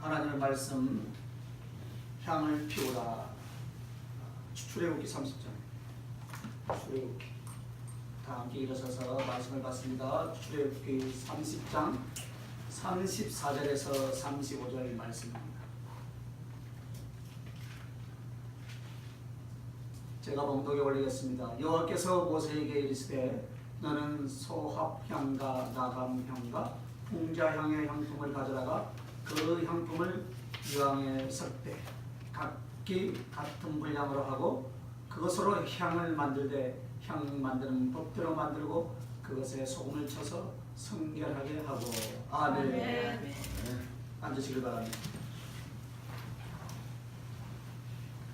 하나님의 말씀 향을 피우라. 출애굽기 30장. 출애굽기. 다 함께 일어서서 말씀을 받습니다. 출애굽기 30장 34절에서 35절 말씀입니다. 제가 봉독에 올리겠습니다. 여호와께서 모세에게 이르시되 너는 소합향과 나감향과 풍자향의 향품을 가져다가 그 향품을 유황에 섞되 각기 같은 분량으로 하고 그것으로 향을 만들되 향 만드는 법대로 만들고 그것에 소금을 쳐서 성결하게 하고. 아멘. 네. 앉으시길 바랍니다.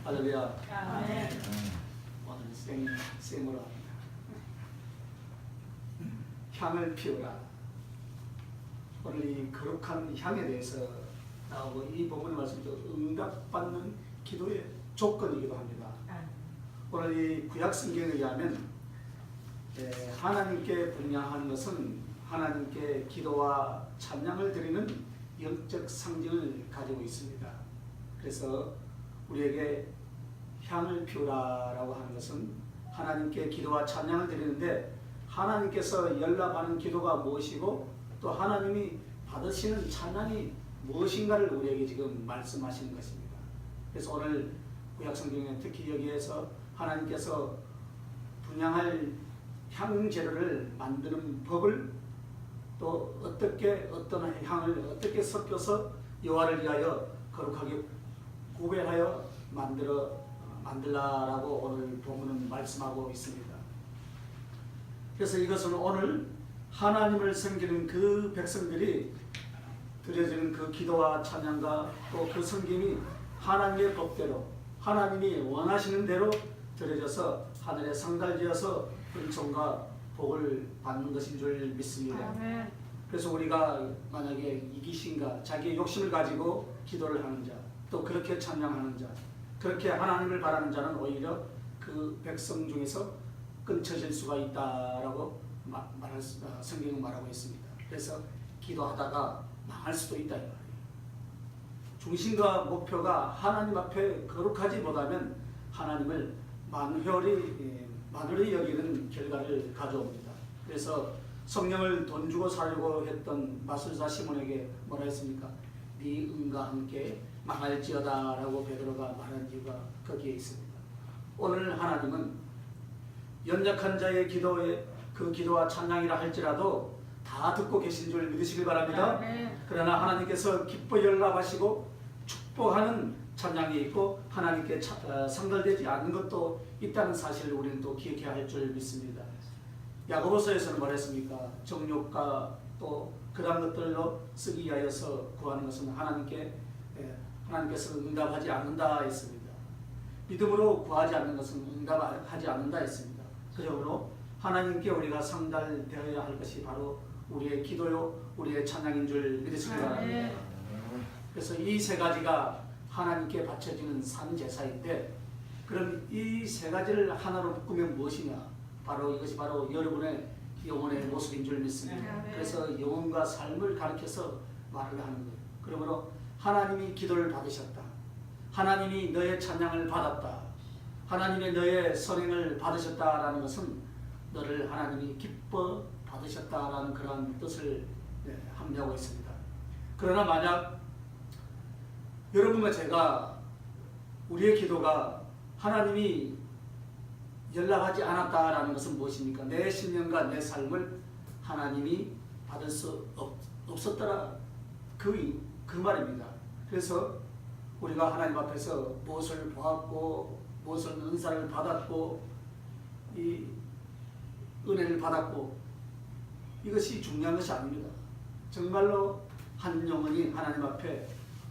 할렐루야. 아멘. 오늘 생으로 합니다. 향을 피우라. 오늘 이 거룩한 향에 대해서 나오고 이 본문의 말씀도 응답받는 기도의 조건이기도 합니다. 오늘 이 구약 성경에 의하면 하나님께 분양하는 것은 하나님께 기도와 찬양을 드리는 영적 상징을 가지고 있습니다. 그래서 우리에게 향을 피우라라고 하는 것은 하나님께 기도와 찬양을 드리는데 하나님께서 연락하는 기도가 무엇이고 또 하나님이 받으시는 찬양이 무엇인가를 우리에게 지금 말씀하시는 것입니다. 그래서 오늘 구약성경에 특히 여기에서 하나님께서 분향할 향재료를 만드는 법을 또 어떤 향을 어떻게 섞여서 여호와를 위하여 거룩하게 구별하여 만들라라고 오늘 본문은 말씀하고 있습니다. 그래서 이것은 오늘 하나님을 섬기는 그 백성들이 드려지는 그 기도와 찬양과 또 그 섬김이 하나님의 법대로 하나님이 원하시는 대로 드려져서 하늘에 상달되어서 은총과 복을 받는 것인 줄 믿습니다. 아멘. 그래서 우리가 만약에 이기심과 자기의 욕심을 가지고 기도를 하는 자, 또 그렇게 찬양하는 자, 그렇게 하나님을 바라는 자는 오히려 그 백성 중에서 끊쳐질 수가 있다라고 성경은 말하고 있습니다. 그래서 기도하다가 망할 수도 있다 이 말이에요. 중심과 목표가 하나님 앞에 거룩하지 못하면 하나님을 만홀히 여기는 결과를 가져옵니다. 그래서 성령을 돈 주고 살려고 했던 마술사 시몬에게 뭐라 했습니까? 네 은과 함께 망할지어다 라고 베드로가 말한 이유가 거기에 있습니다. 오늘 하나님은 연약한 자의 기도에 그 기도와 찬양이라 할지라도 다 듣고 계신 줄 믿으시길 바랍니다. 그러나 하나님께서 기뻐 연락하시고 축복하는 찬양이 있고 하나님께 상달되지 않는 것도 있다는 사실을 우리는 또 기억해야 할 줄 믿습니다. 야고보서에서는 뭐랬습니까? 정욕과 또 그런 것들로 쓰기 위하여서 구하는 것은 하나님께서 응답하지 않는다 했습니다. 믿음으로 구하지 않는 것은 응답하지 않는다 했습니다. 그러므로 하나님께 우리가 상달되어야 할 것이 바로 우리의 기도요, 우리의 찬양인 줄 믿으시기 바랍니다. 그래서 이 세 가지가 하나님께 바쳐지는 산제사인데 그럼 이 세 가지를 하나로 묶으면 무엇이냐? 이것이 바로 여러분의 영혼의 모습인 줄 믿습니다. 그래서 영혼과 삶을 가르쳐서 말을 하는 거예요. 그러므로 하나님이 기도를 받으셨다. 하나님이 너의 찬양을 받았다. 하나님의 너의 선행을 받으셨다라는 것은 너를 하나님이 기뻐 받으셨다라는 그런 뜻을 함유하고 있습니다. 그러나 만약 여러분과 제가 우리의 기도가 하나님이 연락하지 않았다라는 것은 무엇입니까? 내 신령과 내 삶을 하나님이 받을 수 없었더라 그 말입니다. 그래서 우리가 하나님 앞에서 무엇을 보았고 무엇을 은사를 받았고 이 은혜를 받았고 이것이 중요한 것이 아닙니다. 정말로 한 영혼이 하나님 앞에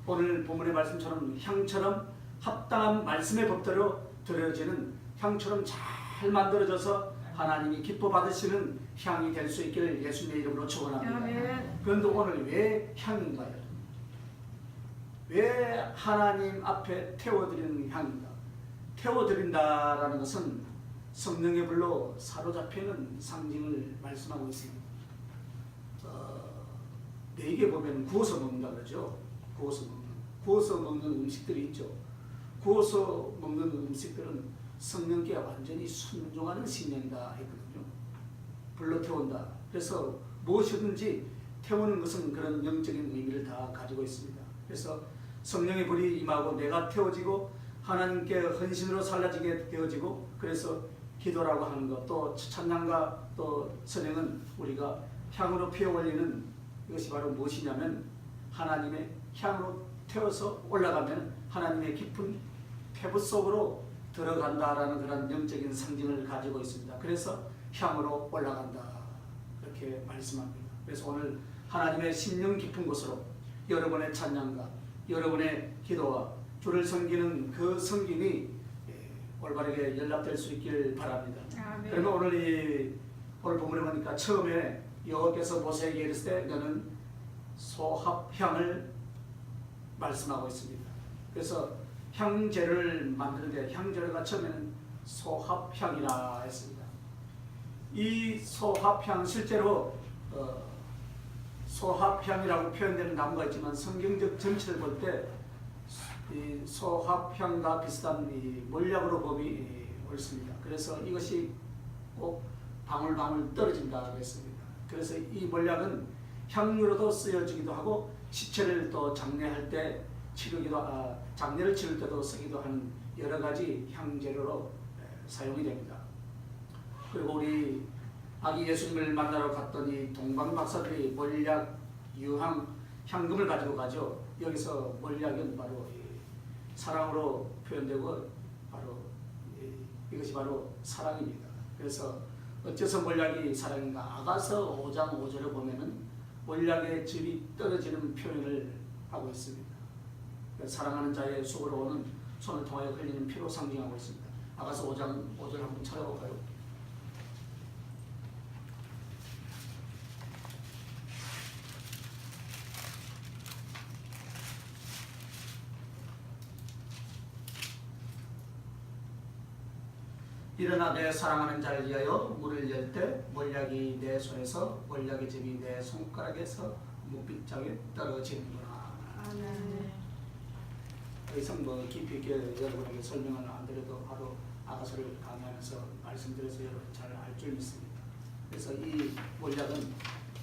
오늘 본문의 말씀처럼 향처럼 합당한 말씀의 법대로 드려지는 향처럼 잘 만들어져서 하나님이 기뻐 받으시는 향이 될 수 있기를 예수님의 이름으로 축원합니다. 그런데 오늘 왜 향인가요? 왜 하나님 앞에 태워드리는 향인가? 태워드린다라는 것은 성령의 불로 사로잡히는 상징을 말씀하고 있습니다. 네개 보면 구워서 먹는다 그러죠. 구워서 먹는 거. 구워서 먹는 음식들이 있죠. 구워서 먹는 음식들은 성령께 완전히 순종하는 식량이다 했거든요. 불로 태운다. 그래서 무엇이든지 태우는 것은 그런 영적인 의미를 다 가지고 있습니다. 그래서 성령의 불이 임하고 내가 태워지고 하나님께 헌신으로 살라지게 되어지고, 그래서 기도라고 하는 것, 또 찬양과 또 선행은 우리가 향으로 피워 올리는, 이것이 바로 무엇이냐면 하나님의 향으로 태워서 올라가면 하나님의 깊은 태부 속으로 들어간다라는 그런 영적인 상징을 가지고 있습니다. 그래서 향으로 올라간다 이렇게 말씀합니다. 그래서 오늘 하나님의 심령 깊은 곳으로 여러분의 찬양과 여러분의 기도와 주를 섬기는 그 섬김이 올바르게 연락될 수 있길 바랍니다. 아멘. 그러면 오늘 본문에 보니까 처음에 여호와께서 모세에게 이르시되 너는 소합향을 말씀하고 있습니다. 그래서 향재를 만드는데 향재료가 처음에는 소합향이라 했습니다. 이 소합향 실제로 소합향이라고 표현되는 나무가 있지만 성경적 전체를 볼 때 이 소합향과 비슷한 이 몰약으로 범이 옳습니다. 그래서 이것이 꼭 방울방울 떨어진다고 했습니다. 그래서 이 몰약은 향유로도 쓰여지기도 하고 시체를 또 장례할 때 장례를 치를 때도 쓰기도 하는 여러 가지 향재료로 사용이 됩니다. 그리고 우리 아기 예수님을 만나러 갔던 이 동방 박사들이 몰약, 유황, 향금을 가지고 가죠. 여기서 몰약은 바로 사랑으로 표현되고 바로 이것이 바로 사랑입니다. 그래서 어째서 몰약이 사랑인가? 아가서 5장 5절에 보면은 몰약의 즙이 떨어지는 표현을 하고 있습니다. 사랑하는 자의 속으로 오는 손을 통하여 흘리는 피로 상징하고 있습니다. 아가서 5장 5절 한번 찾아볼까요? 일어나 내 사랑하는 자를 위하여 물을 열 때 몰약이 내 손에서 몰약의 즙이 내 손가락에서 묵빗장에 떨어지는구나. 아멘. 더 이상 깊이 있게 여러분에게 설명을 안 드려도 바로 아가서를 강의하면서 말씀드려서 여러분 잘 알 줄 믿습니다. 그래서 이 몰약은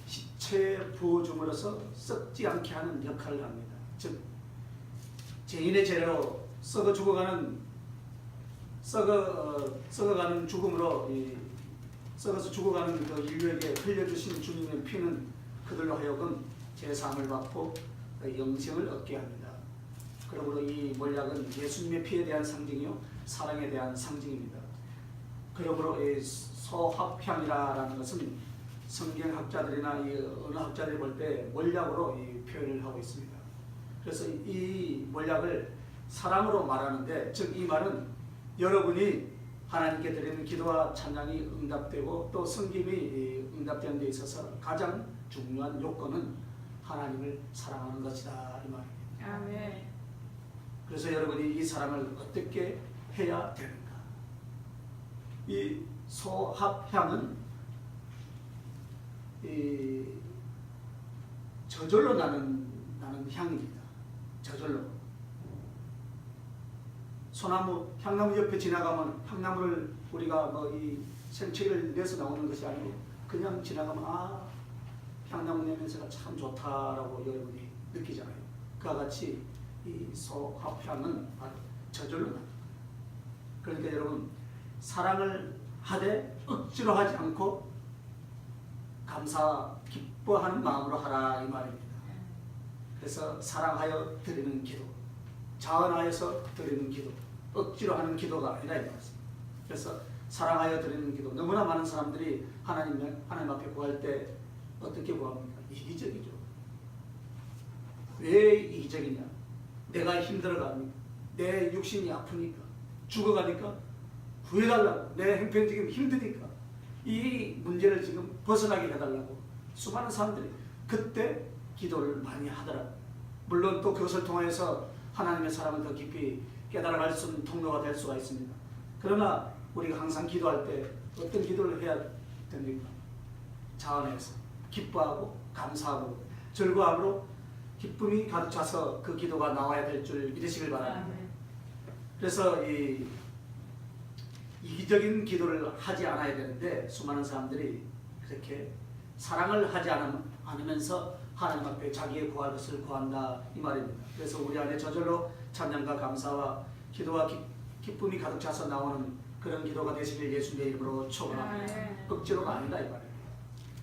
시체에 부어줌으로써 썩지 않게 하는 역할을 합니다. 즉 죄인의 죄로 썩어가는 죽음으로 썩어서 죽어가는 그 인류에게 흘려주신 주님의 피는 그들로 하여금 제사함을 받고 영생을 얻게 합니다. 그러므로 이 몰약은 예수님의 피에 대한 상징이요 사랑에 대한 상징입니다. 그러므로 이 소합향이라는 것은 성경학자들이나 이 언어학자들이 볼 때 몰약으로 이 표현을 하고 있습니다. 그래서 이 몰약을 사랑으로 말하는데, 즉 이 말은 여러분이 하나님께 드리는 기도와 찬양이 응답되고 또 섬김이 응답되는 데 있어서 가장 중요한 요건은 하나님을 사랑하는 것이다 이 말입니다. 아멘. 그래서 여러분이 이 사랑을 어떻게 해야 되는가? 이 소합향은 저절로 나는 향입니다. 저절로. 소나무, 향나무 옆에 지나가면 향나무를 우리가 이 생채를 내서 나오는 것이 아니고 그냥 지나가면 향나무 냄새가 참 좋다라고 여러분이 느끼잖아요. 그와 같이 이 소합향은 바로 저절로 납니다. 그러니까 여러분 사랑을 하되 억지로 하지 않고 감사 기뻐하는 마음으로 하라 이 말입니다. 그래서 사랑하여 드리는 기도, 자원하여서 드리는 기도, 억지로 하는 기도가 아니라 이 말입니다. 그래서 사랑하여 드리는 기도, 너무나 많은 사람들이 하나님 앞에 구할 때 어떻게 구합니까? 이기적이죠. 왜 이기적이냐? 내가 힘들어갑니까? 내 육신이 아프니까? 죽어가니까? 구해달라고. 내 형편적인 힘드니까. 이 문제를 지금 벗어나게 해달라고 수많은 사람들이 그때 기도를 많이 하더라고요. 물론 또 그것을 통해서 하나님의 사랑을 더 깊이 깨달아갈 수 있는 통로가 될 수가 있습니다. 그러나 우리가 항상 기도할 때 어떤 기도를 해야 됩니까? 자원해서 기뻐하고 감사하고 즐거움으로 기쁨이 가득 차서 그 기도가 나와야 될 줄 믿으시길 바랍니다. 아멘. 그래서 이기적인 기도를 하지 않아야 되는데 수많은 사람들이 그렇게 사랑을 하지 않으면서 하나님 앞에 자기의 구할 것을 구한다 이 말입니다. 그래서 우리 안에 저절로 찬양과 감사와 기도와 기쁨이 가득 차서 나오는 그런 기도가 되시길 예수님의 이름으로 축원합니다. 억지로가 아니다 이 말입니다.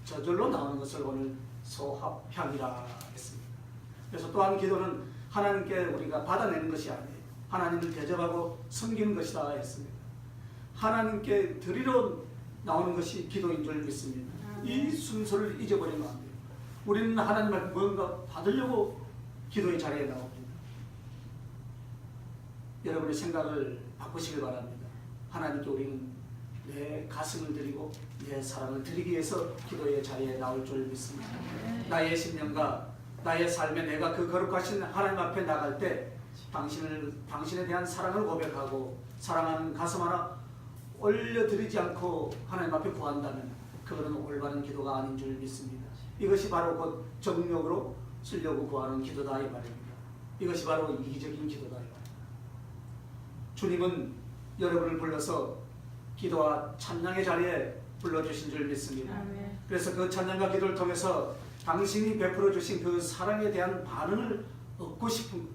저절로 나오는 것을 오늘 소합향이라 했습니다. 그래서 또한 기도는 하나님께 우리가 받아내는 것이 아니에요. 하나님을 대접하고 섬기는 것이다 했습니다. 하나님께 드리러 나오는 것이 기도인 줄 믿습니다. 이 순서를 잊어버리면 안 돼요. 우리는 하나님 앞에 뭔가 받으려고 기도의 자리에 나옵니다. 여러분의 생각을 바꾸시길 바랍니다. 하나님께 우리는 내 가슴을 드리고 내 사랑을 드리기 위해서 기도의 자리에 나올 줄 믿습니다. 나의 심령과 나의 삶에 내가 그 거룩하신 하나님 앞에 나갈 때 당신에 대한 사랑을 고백하고 사랑하는 가슴 하나 올려드리지 않고 하나님 앞에 구한다면 그것은 올바른 기도가 아닌 줄 믿습니다. 이것이 바로 곧 정욕으로 쓰려고 구하는 기도다 이 말입니다. 이것이 바로 이기적인 기도다 이 말입니다. 주님은 여러분을 불러서 기도와 찬양의 자리에 불러주신 줄 믿습니다. 아멘. 그래서 그 찬양과 기도를 통해서 당신이 베풀어 주신 그 사랑에 대한 반응을 얻고 싶은 거예요.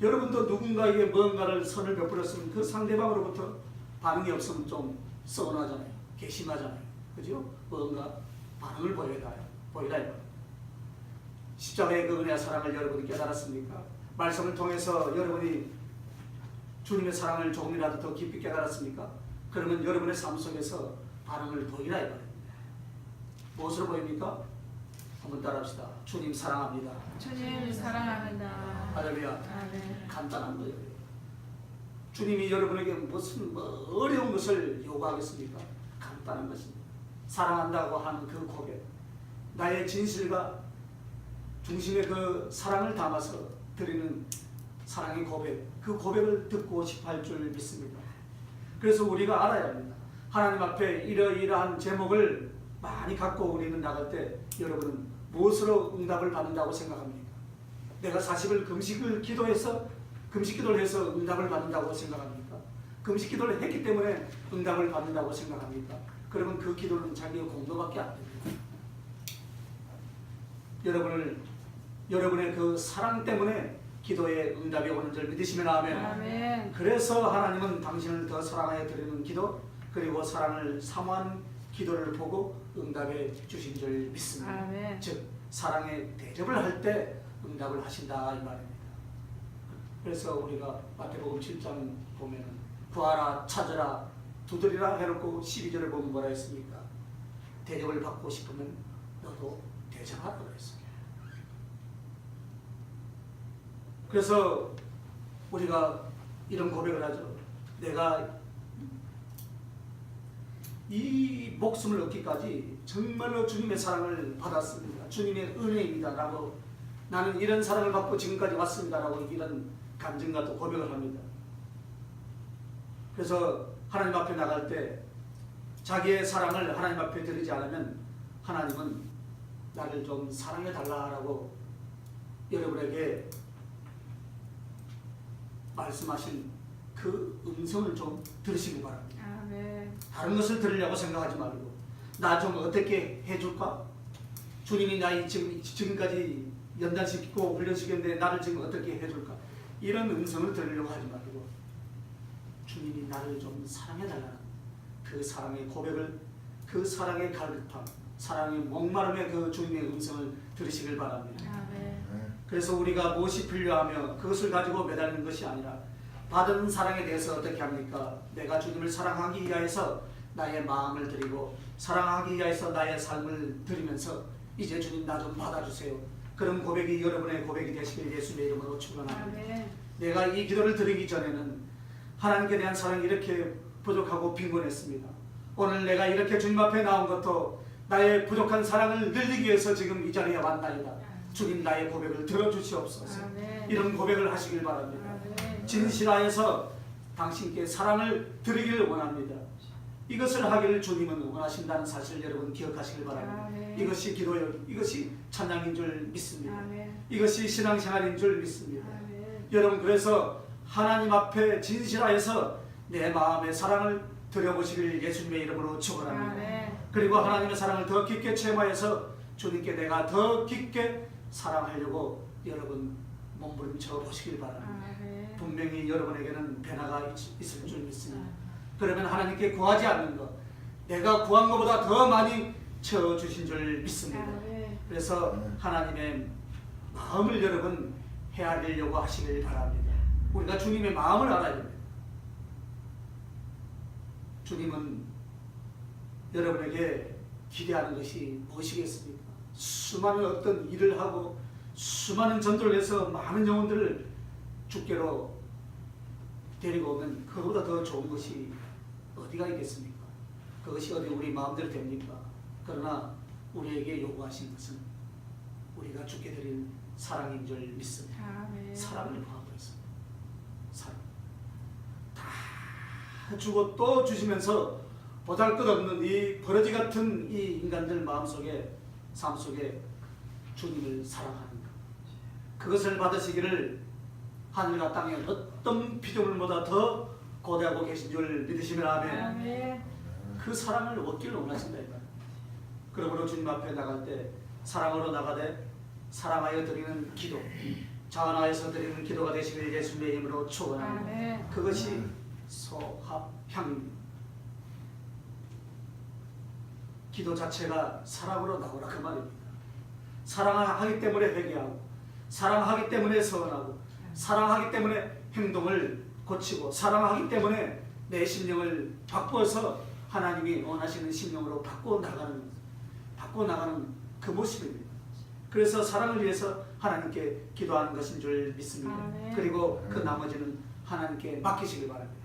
여러분도 누군가에게 뭔가를 선을 베풀었으면 그 상대방으로부터 반응이 없으면 좀 서운하잖아요. 괘씸하잖아요. 그죠? 뭔가 반응을 보이라 이거. 십자가의 그 은혜와 사랑을 여러분이 깨달았습니까? 말씀을 통해서 여러분이 주님의 사랑을 조금이라도 더 깊이 깨달았습니까? 그러면 여러분의 삶 속에서 반응을 보이라 이 말입니다. 무엇으로 보입니까? 한번 따라합시다. 주님 사랑합니다. 주님 사랑합니다. 할렐루야. 아멘. 간단한 거예요. 주님이 여러분에게 무슨 어려운 것을 요구하겠습니까? 간단한 것입니다. 사랑한다고 하는 그 고백, 나의 진실과 중심의 그 사랑을 담아서 드리는 사랑의 고백, 그 고백을 듣고 싶어 할 줄 믿습니다. 그래서 우리가 알아야 합니다. 하나님 앞에 이러이러한 제목을 많이 갖고 우리는 나갈 때 여러분은 무엇으로 응답을 받는다고 생각합니까? 내가 40일 금식 기도를 해서 응답을 받는다고 생각합니까? 금식 기도를 했기 때문에 응답을 받는다고 생각합니까? 그러면 그 기도는 자기의 공로밖에 안 됩니다. 여러분의 그 사랑 때문에 기도에 응답이 오는 줄 믿으시면 아멘. 아멘. 그래서 하나님은 당신을 더 사랑하여 드리는 기도 그리고 사랑을 사모하는 기도를 보고 응답해 주신 줄 믿습니다. 아멘. 즉 사랑의 대접을 할 때 응답을 하신다 이 말입니다. 그래서 우리가 마태복음 7장 보면 구하라 찾으라 두드리라 해놓고 12절을 보면 뭐라 했습니까? 대접을 받고 싶으면 너도 대접하라고 했습니다. 그래서 우리가 이런 고백을 하죠. 내가 이 목숨을 얻기까지 정말로 주님의 사랑을 받았습니다. 주님의 은혜입니다 라고 나는 이런 사랑을 받고 지금까지 왔습니다 라고 이런 간증과 또 고백을 합니다. 그래서 하나님 앞에 나갈 때 자기의 사랑을 하나님 앞에 드리지 않으면 하나님은 나를 좀 사랑해 달라라고 여러분에게 말씀하신 그 음성을 좀 들으시기 바랍니다. 아멘. 다른 것을 들으려고 생각하지 말고 나 좀 어떻게 해줄까? 주님이 나이 지금까지 연단시키고 훈련시켰는데 나를 지금 어떻게 해줄까? 이런 음성을 들으려고 하지 말고 주님이 나를 좀 사랑해달라는 그 사랑의 고백을 그 사랑의 갈급함 사랑의 목마름의 그 주님의 음성을 들으시길 바랍니다. 아멘. 그래서 우리가 무엇이 필요하며 그것을 가지고 매달리는 것이 아니라 받은 사랑에 대해서 어떻게 합니까? 내가 주님을 사랑하기 위하여서 나의 마음을 드리고 사랑하기 위하여서 나의 삶을 드리면서 이제 주님 나 좀 받아주세요. 그런 고백이 여러분의 고백이 되시길 예수님의 이름으로 축원합니다. 내가 이 기도를 드리기 전에는 하나님께 대한 사랑이 이렇게 부족하고 빈곤했습니다. 오늘 내가 이렇게 주님 앞에 나온 것도 나의 부족한 사랑을 늘리기 위해서 지금 이 자리에 왔나이다. 주님 나의 고백을 들어주시옵소서. 아멘. 이런 고백을 하시길 바랍니다. 아멘. 진실하여서 당신께 사랑을 드리기를 원합니다. 이것을 하기를 주님은 원하신다는 사실을 여러분 기억하시길 바랍니다. 아멘. 이것이 기도요. 이것이 찬양인 줄 믿습니다. 아멘. 이것이 신앙생활인 줄 믿습니다. 아멘. 여러분 그래서 하나님 앞에 진실하여서 내 마음의 사랑을 드려보시길 예수님의 이름으로 축원합니다. 아멘. 그리고 하나님의 사랑을 더 깊게 체험하여서 주님께 내가 더 깊게 사랑하려고 여러분 몸부림쳐 보시길 바랍니다. 아멘. 분명히 여러분에게는 변화가 있을 줄 믿습니다. 그러면 하나님께 구하지 않는 것, 내가 구한 것보다 더 많이 채워주신 줄 믿습니다. 아멘. 그래서 하나님의 마음을 여러분 헤아리려고 하시길 바랍니다. 우리가 주님의 마음을 알아야 됩니다. 주님은 여러분에게 기대하는 것이 무엇이겠습니까? 수많은 어떤 일을 하고 수많은 전도를 해서 많은 영혼들을 주께로 데리고 오면 그보다 더 좋은 것이 어디가 있겠습니까? 그것이 어디 우리 마음대로 됩니까? 그러나 우리에게 요구하신 것은 우리가 주께 드린 사랑인 줄 믿습니다. 아멘. 사랑을 구하고있습니다. 사랑. 다 주고 또 주시면서 보잘것없는 이 버러지 같은 이 인간들 마음속에 삶 속에 주님을 사랑하는 것. 그것을 받으시기를 하늘과 땅의 어떤 피조물보다 더 고대하고 계신 줄 믿으시면 아멘. 아멘. 그 사랑을 얻기를 원하신다 이 말이에요. 그러므로 주님 앞에 나갈 때 사랑으로 나가되 사랑하여 드리는 기도, 자원하여서 드리는 기도가 되시길 예수님의 이름으로 축원합니다. 아멘. 그것이 소합향입니다. 기도 자체가 사랑으로 나오라 그 말입니다. 사랑하기 때문에 회개하고, 사랑하기 때문에 서원하고, 사랑하기 때문에 행동을 고치고, 사랑하기 때문에 내 심령을 바꾸어서 하나님이 원하시는 심령으로 바꿔 나가는 그 모습입니다. 그래서 사랑을 위해서 하나님께 기도하는 것인 줄 믿습니다. 아멘. 그리고 그 나머지는 하나님께 맡기시길 바랍니다.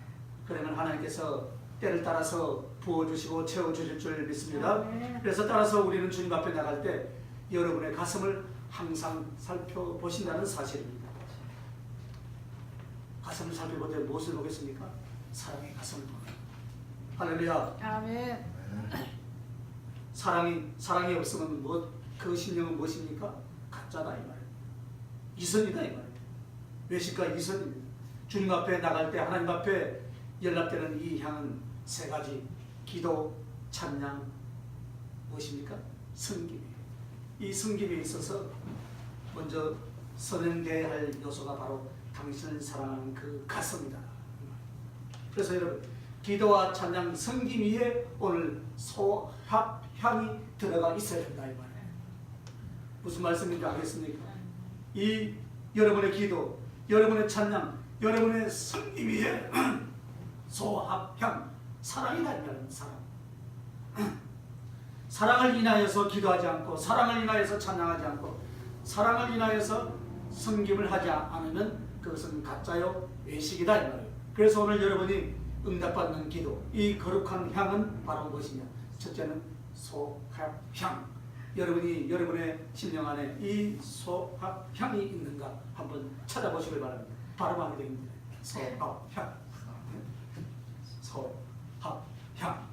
그러면 하나님께서 때를 따라서 부어주시고 채워주실 줄 믿습니다. 아멘. 그래서 따라서 우리는 주님 앞에 나갈 때 여러분의 가슴을 항상 살펴보신다는 사실입니다. 가슴을 살펴볼 때 무엇을 보겠습니까? 사랑의 가슴을 보는 할렐루야. 아멘. 사랑이 없으면 그 심령은 무엇입니까? 가짜다 이 말이에요. 이선이다 이 말이에요. 외식과 이선입니다. 주님 앞에 나갈 때 하나님 앞에 연락되는 이 향은 세 가지: 기도, 찬양, 무엇입니까? 섬김이에요. 이 섬김에 있어서 먼저 선행돼야 할 요소가 바로 당신을 사랑하는 그 가슴이다. 그래서 여러분 기도와 찬양, 섬김 위에 오늘 소합향이 들어가 있어야 된다 이 말이에요. 무슨 말씀인지 알겠습니까? 이 여러분의 기도, 여러분의 찬양, 여러분의 섬김 위에 소합향, 사랑이다 이 말이에요. 사랑을 인하여서 기도하지 않고, 사랑을 인하여서 찬양하지 않고, 사랑을 인하여서 섬김을 하지 않으면 그것은 가짜요 외식이다 이 말이에요. 그래서 오늘 여러분이 응답받는 기도, 이 거룩한 향은 바로 무엇이냐? 첫째는 소합향. 여러분이 여러분의 심령 안에 이 소합향이 있는가 한번 찾아보시길 바랍니다. 발음하기 됩니다. 소합향, 소합향.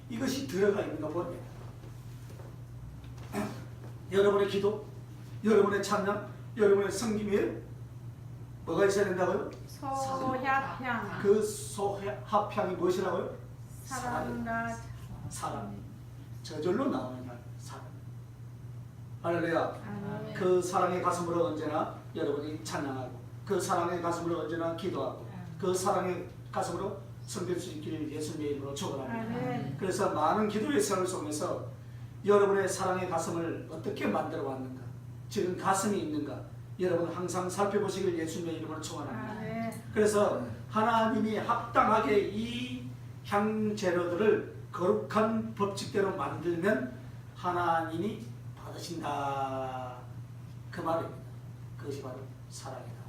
이것이 들어가 있는가 보입니다. 여러분의 기도, 여러분의 찬양, 여러분의 섬김에 뭐가 있어야 된다고요? 소합향. 그 소합향이 무엇이라고요? 사랑과 사랑. 저절로 나오는 말, 사랑. 할렐루야. 아멘. 그 사랑의 가슴으로 언제나 여러분이 찬양하고, 그 사랑의 가슴으로 언제나 기도하고, 그 사랑의 가슴으로 섬길 수 있기를 예수님의 이름으로 축원합니다. 아멘. 그래서 많은 기도의 생활 속에서 여러분의 사랑의 가슴을 어떻게 만들어 왔는가, 지금 가슴이 있는가, 여러분 항상 살펴보시길 예수님의 이름으로 축원합니다. 아멘. 그래서 하나님이 합당하게 이 향재료들을 거룩한 법칙대로 만들면 하나님이 받으신다 그 말입니다. 그것이 바로 사랑이다.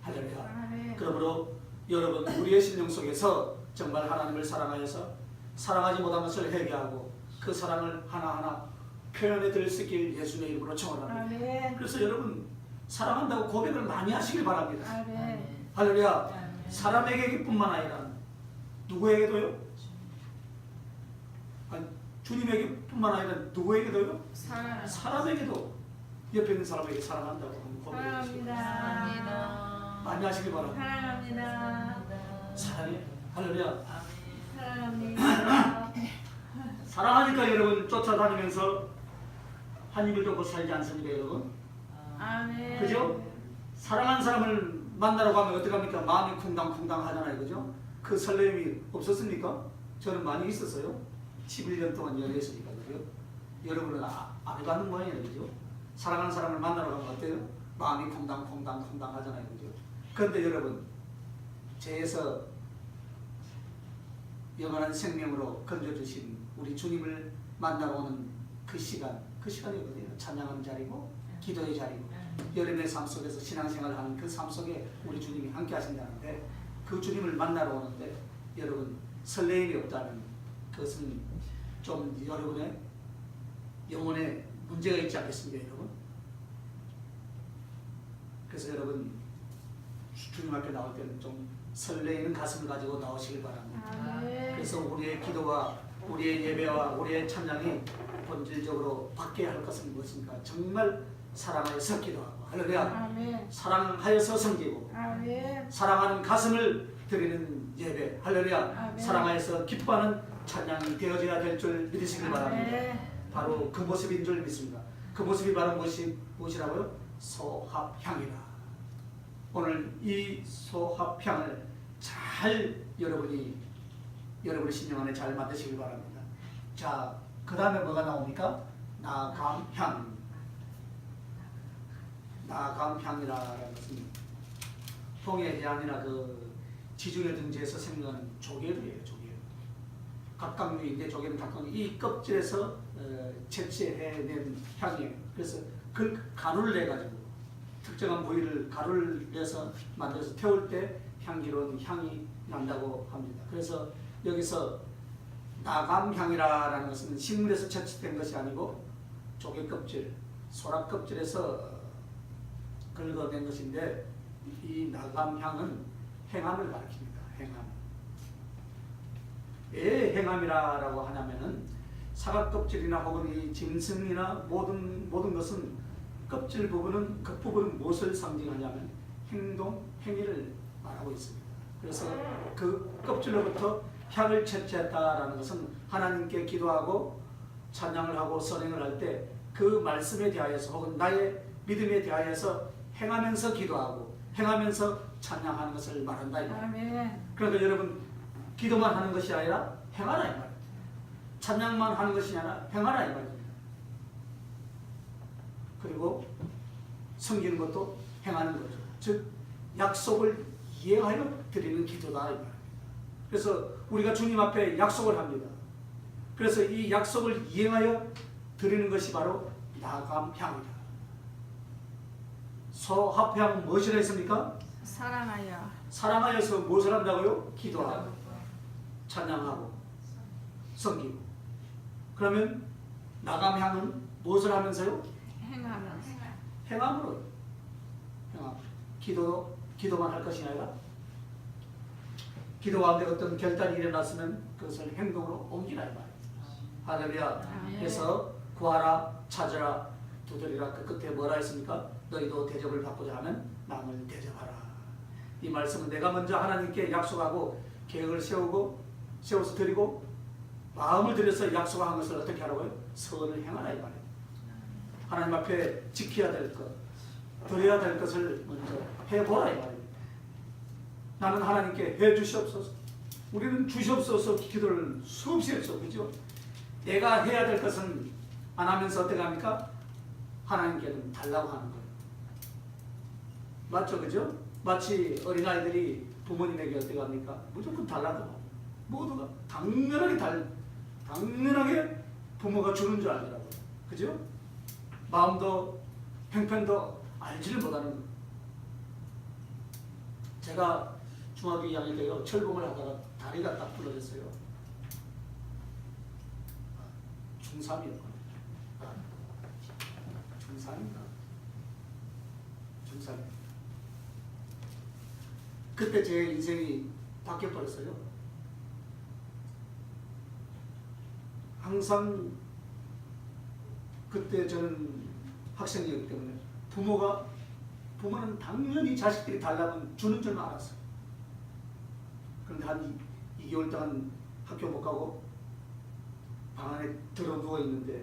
할렐루야. 아멘. 그러므로 여러분 우리의 심령 속에서 정말 하나님을 사랑하여서 사랑하지 못한 것을 회개하고 그 사랑을 하나하나 표현해 드릴 수 있길 예수님의 이름으로 청원합니다. 아멘. 그래서 여러분 사랑한다고 고백을 많이 하시길 바랍니다. 아멘. 할렐루야. 사람에게뿐만 아니라 누구에게도요? 아니, 주님에게뿐만 아니라 누구에게도요? 사람에게도 옆에 있는 사람에게 사랑한다고 한번 고백해 주시기 바랍니다. 사랑합니다. 많이 하시기 바랍니다. 사랑합니다. 사랑해. 할렐루야. 사랑합니다. 사랑하니까 여러분 쫓아다니면서 한 입을 덮고 살지 않습니까 여러분? 아멘. 그죠? 사랑하는 사람을 만나러 가면 어떡합니까? 마음이 쿵당쿵당 하잖아요. 그죠? 그 설렘이 없었습니까? 저는 많이 있었어요. 11년 동안 연애했으니까. 그죠? 여러분은 안 해가는 모양이에요. 그죠? 사랑하는 사람을 만나러 가면 어때요? 마음이 쿵당쿵당 하잖아요. 그죠? 그런데 여러분, 죄에서 영원한 생명으로 건져주신 우리 주님을 만나러 오는 그 시간이 어디예요? 찬양하는 자리고, 기도의 자리고, 여름의 삶 속에서 신앙생활을 하는 그 삶 속에 우리 주님이 함께 하신다는데, 그 주님을 만나러 오는데 여러분 설레임이 없다면 그것은 좀 여러분의 영혼에 문제가 있지 않겠습니까 여러분? 그래서 여러분 주님 앞에 나올 때는 좀 설레이는 가슴을 가지고 나오시길 바랍니다. 아멘. 그래서 우리의 기도와 우리의 예배와 우리의 찬양이 본질적으로 받게 할 것은 무엇인가? 정말 사랑하여서 기도하고, 할렐루야. 아멘. 사랑하여서 섬기고, 아멘. 사랑하는 가슴을 드리는 예배, 할렐루야. 아멘. 사랑하여서 기뻐하는 찬양이 되어져야 될 줄 믿으시길 바랍니다. 아멘. 바로 그 모습인 줄 믿습니다. 그 모습이 바로 무엇이라고요? 소합향이라. 오늘 이 소합향을 잘 여러분의 심령 안에 잘 만드시길 바랍니다. 자, 그 다음에 뭐가 나옵니까? 나감향. 나감향이라는 것은 동해해안이나 그 지중해 등지에서 생겨나는 조개류예요. 조개류. 갑각류인데 조개는 갑각류. 이 껍질에서 채취해낸 향이에요. 그래서 그 가루를 내가지고 특정한 부위를 가루를 내서 만들어서 태울 때 향기로운 향이 난다고 합니다. 그래서 여기서 나감향이라는 것은 식물에서 채취된 것이 아니고 조개 껍질, 소라 껍질에서 긁어낸 것인데, 이 나감향은 행함을 가리킵니다. 행함. 왜 행함이라고 하냐면은 사과 껍질이나 혹은 이 짐승이나 모든 것은 껍질 부분은 그 부분은 무엇을 상징하냐면 행동, 행위를 말하고 있습니다. 그래서 그 껍질로부터 향을 채취했다라는 것은 하나님께 기도하고 찬양을 하고 선행을 할 때 그 말씀에 대하여서 혹은 나의 믿음에 대하여서 행하면서 기도하고 행하면서 찬양하는 것을 말한다 이 말입니다. 아멘. 그러니까 여러분 기도만 하는 것이 아니라 행하라 이 말입니다. 찬양만 하는 것이 아니라 행하라 이 말입니다. 그리고 섬기는 것도 행하는 거죠. 즉 약속을 이행하여 드리는 기도다 이 말입니다. 그래서 우리가 주님 앞에 약속을 합니다. 그래서 이 약속을 이행하여 드리는 것이 바로 나감향이다. 소합향 무엇이라 했습니까? 사랑하여. 사랑하여서 무엇을 한다고요? 기도하고 찬양하고 섬기고. 그러면 나감향은 무엇을 하면서요? 행하면서. 행함으로. 행함. 기도만 할 것이 아니라 기도 가운데 어떤 결단이 일어났으면 그것을 행동으로 옮기라 이 말입니다. 할렐루야. 그래서 구하라, 찾으라, 두드리라. 그 끝에 뭐라 했습니까? 너희도 대접을 받고자 하면 남을 대접하라. 이 말씀은 내가 먼저 하나님께 약속하고 계획을 세워서 드리고 마음을 들여서 약속한 것을 어떻게 하라고요? 선을 행하라 이 말입니다. 하나님 앞에 지켜야 될 것, 드려야 될 것을 먼저 해보라 이 말입니다. 나는 하나님께 해주시옵소서. 우리는 주시옵소서 기도를 수없이 했죠. 그죠? 내가 해야 될 것은 안 하면서 어떻게 합니까? 하나님께는 달라고 하는 거예요. 맞죠? 그죠? 마치 어린아이들이 부모님에게 어떻게 합니까? 무조건 달라고 합니다. 모두가 당연하게 부모가 주는 줄 알더라고요. 그죠? 마음도 형편도 알지를 못하는 거예요. 제가 중학교 2학년 때요 철봉을 하다가 다리가 딱 부러졌어요. 중3이었거든요. 중3인가? 중3. 그때 제 인생이 바뀌어버렸어요. 항상 그때 저는 학생이었기 때문에 부모는 당연히 자식들이 달라면 주는 줄은 알았어요. 그런데 한 2개월 동안 학교 못 가고 방 안에 들어 누워 있는데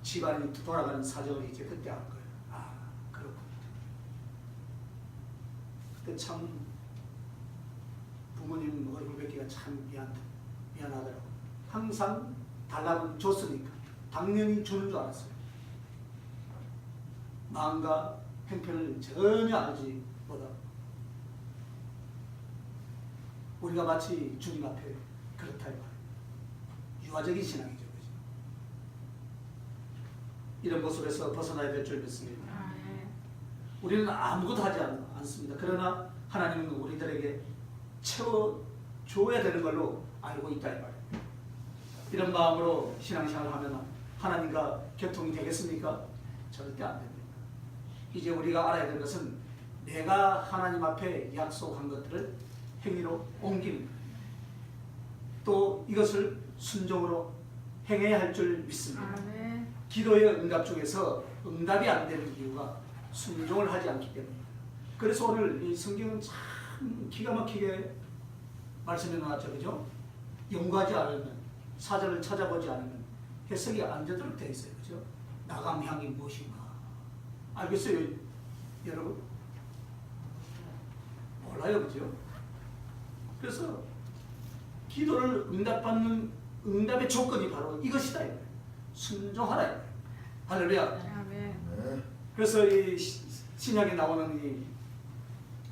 집안이 돌아가는 사정을 이제 그때 알 거예요. 아, 그렇군. 그때 참 부모님 얼굴 뵙기가 참 미안하더라고. 항상 달라면 줬으니까 당연히 주는 줄 알았어요. 마음과 형편을 전혀 알지 못하고 우리가 마치 주님 앞에 그렇다 이 말이에요. 유아적인 신앙이죠. 그죠? 이런 모습에서 벗어나야 될 줄 믿습니다. 아멘. 우리는 아무것도 하지 않습니다. 그러나 하나님은 우리들에게 채워줘야 되는 걸로 알고 있다 이 말이에요. 이런 마음으로 신앙생활을 하면 하나님과 교통이 되겠습니까? 절대 안 됩니다. 이제 우리가 알아야 될 것은 내가 하나님 앞에 약속한 것들을 행위로 옮기는 거예요. 또 이것을 순종으로 행해야 할 줄 믿습니다. 아멘. 기도의 응답 중에서 응답이 안 되는 이유가 순종을 하지 않기 때문입니다. 그래서 오늘 이 성경은 참 기가 막히게 말씀해 놨죠. 그죠? 연구하지 않으면, 사전을 찾아보지 않으면 해석이 안 되도록 되어 있어요. 그죠? 나감향이 무엇인가? 알겠어요, 여러분? 몰라요, 그죠? 그래서 기도를 응답받는 응답의 조건이 바로 이것이다. 순종하라. 할렐루야. 아멘. 그래서 이 신약에 나오는 이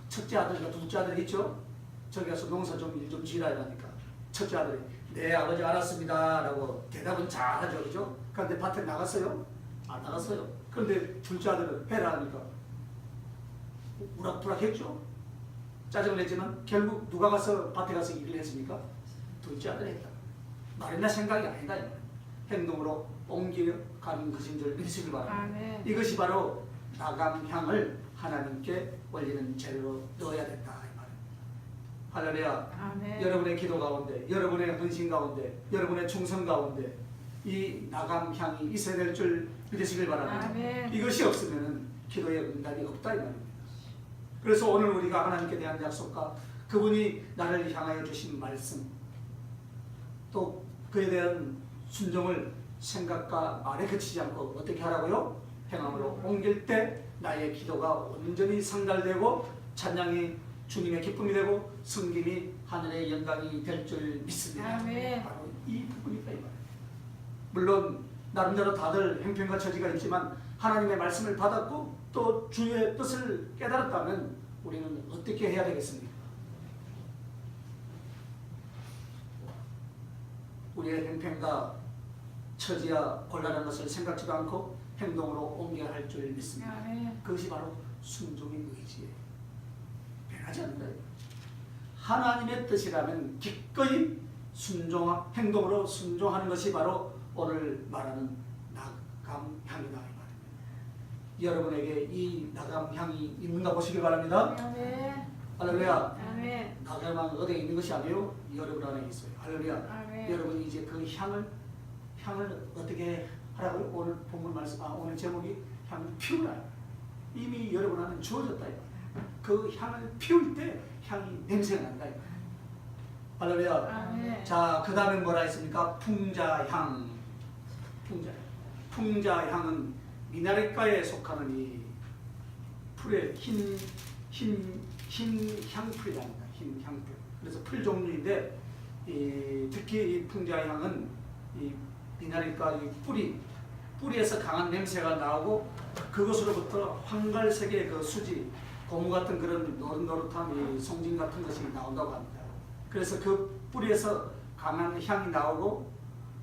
첫째 아들과 둘째 아들이 있죠. 저기 가서 농사 좀 일 좀 지으라 이러니까 첫째 아들이 네 아버지 알았습니다 라고 대답은 잘하죠. 그죠? 그런데 밭에 나갔어요? 안 나갔어요. 그런데 둘째 아들은 해라 하니까 우락부락 했죠. 짜증을 냈지만 결국 누가 가서 밭에 가서 일을 했습니까? 둘째 아들이 했다. 말이나 생각이 아니다. 행동으로 옮겨가는 것인 줄 믿으시기 바랍니다. 아멘. 이것이 바로 나감향을 하나님께 올리는 재료로 넣어야 된다 이 말입니다. 할렐루야. 아멘. 여러분의 기도 가운데, 여러분의 헌신 가운데, 여러분의 충성 가운데 이 나감향이 있어야 될 줄 믿으시길 바랍니다. 아멘. 이것이 없으면 기도의 응답이 없다 이 말입니다. 그래서 오늘 우리가 하나님께 대한 약속과 그분이 나를 향하여 주신 말씀 또 그에 대한 순종을 생각과 말에 그치지 않고 어떻게 하라고요? 행함으로 옮길 때 나의 기도가 온전히 상달되고 찬양이 주님의 기쁨이 되고 섬김이 하늘의 영광이 될 줄 믿습니다. 아멘. 바로 이 부분이다 이 말이에요. 물론 나름대로 다들 형편과 처지가 있지만 하나님의 말씀을 받았고 또 주의 뜻을 깨달았다면 우리는 어떻게 해야 되겠습니까? 우리의 형편과 처지와 곤란한 것을 생각지도 않고 행동으로 옮겨야 할 줄 믿습니다. 아멘. 그것이 바로 순종의 의지예요. 변하지 않는다. 하나님의 뜻이라면 기꺼이 행동으로 순종하는 것이 바로 오늘 말하는 나감향이다 이 말입니다. 여러분에게 이 나감향이 있는가 보시기 바랍니다. 아멘. 할렐루야. 아멘. 나감향 어디에 있는 것이 아니에요. 여러분 안에 있어요. 할렐루야. 아멘. 여러분이 이제 그 향을 어떻게 하라고요? 오늘 본문 말씀, 오늘 제목이 향을 피우라. 이미 여러분 안에 주어졌다. 그 향을 피울 때 향이 냄새가 난다. 할렐루야. 아멘. 자, 그 다음에 뭐라 했습니까? 풍자향. 풍자향은 미나리과에 속하는 이 풀의 흰 향풀이랍니다. 흰 향풀. 그래서 풀 종류인데 특히 이 풍자향은 이 미나리과 이 뿌리에서 강한 냄새가 나오고 그것으로부터 황갈색의 그 수지, 고무 같은 그런 노릇노릇한 이 송진 같은 것이 나온다고 합니다. 그래서 그 뿌리에서 강한 향이 나오고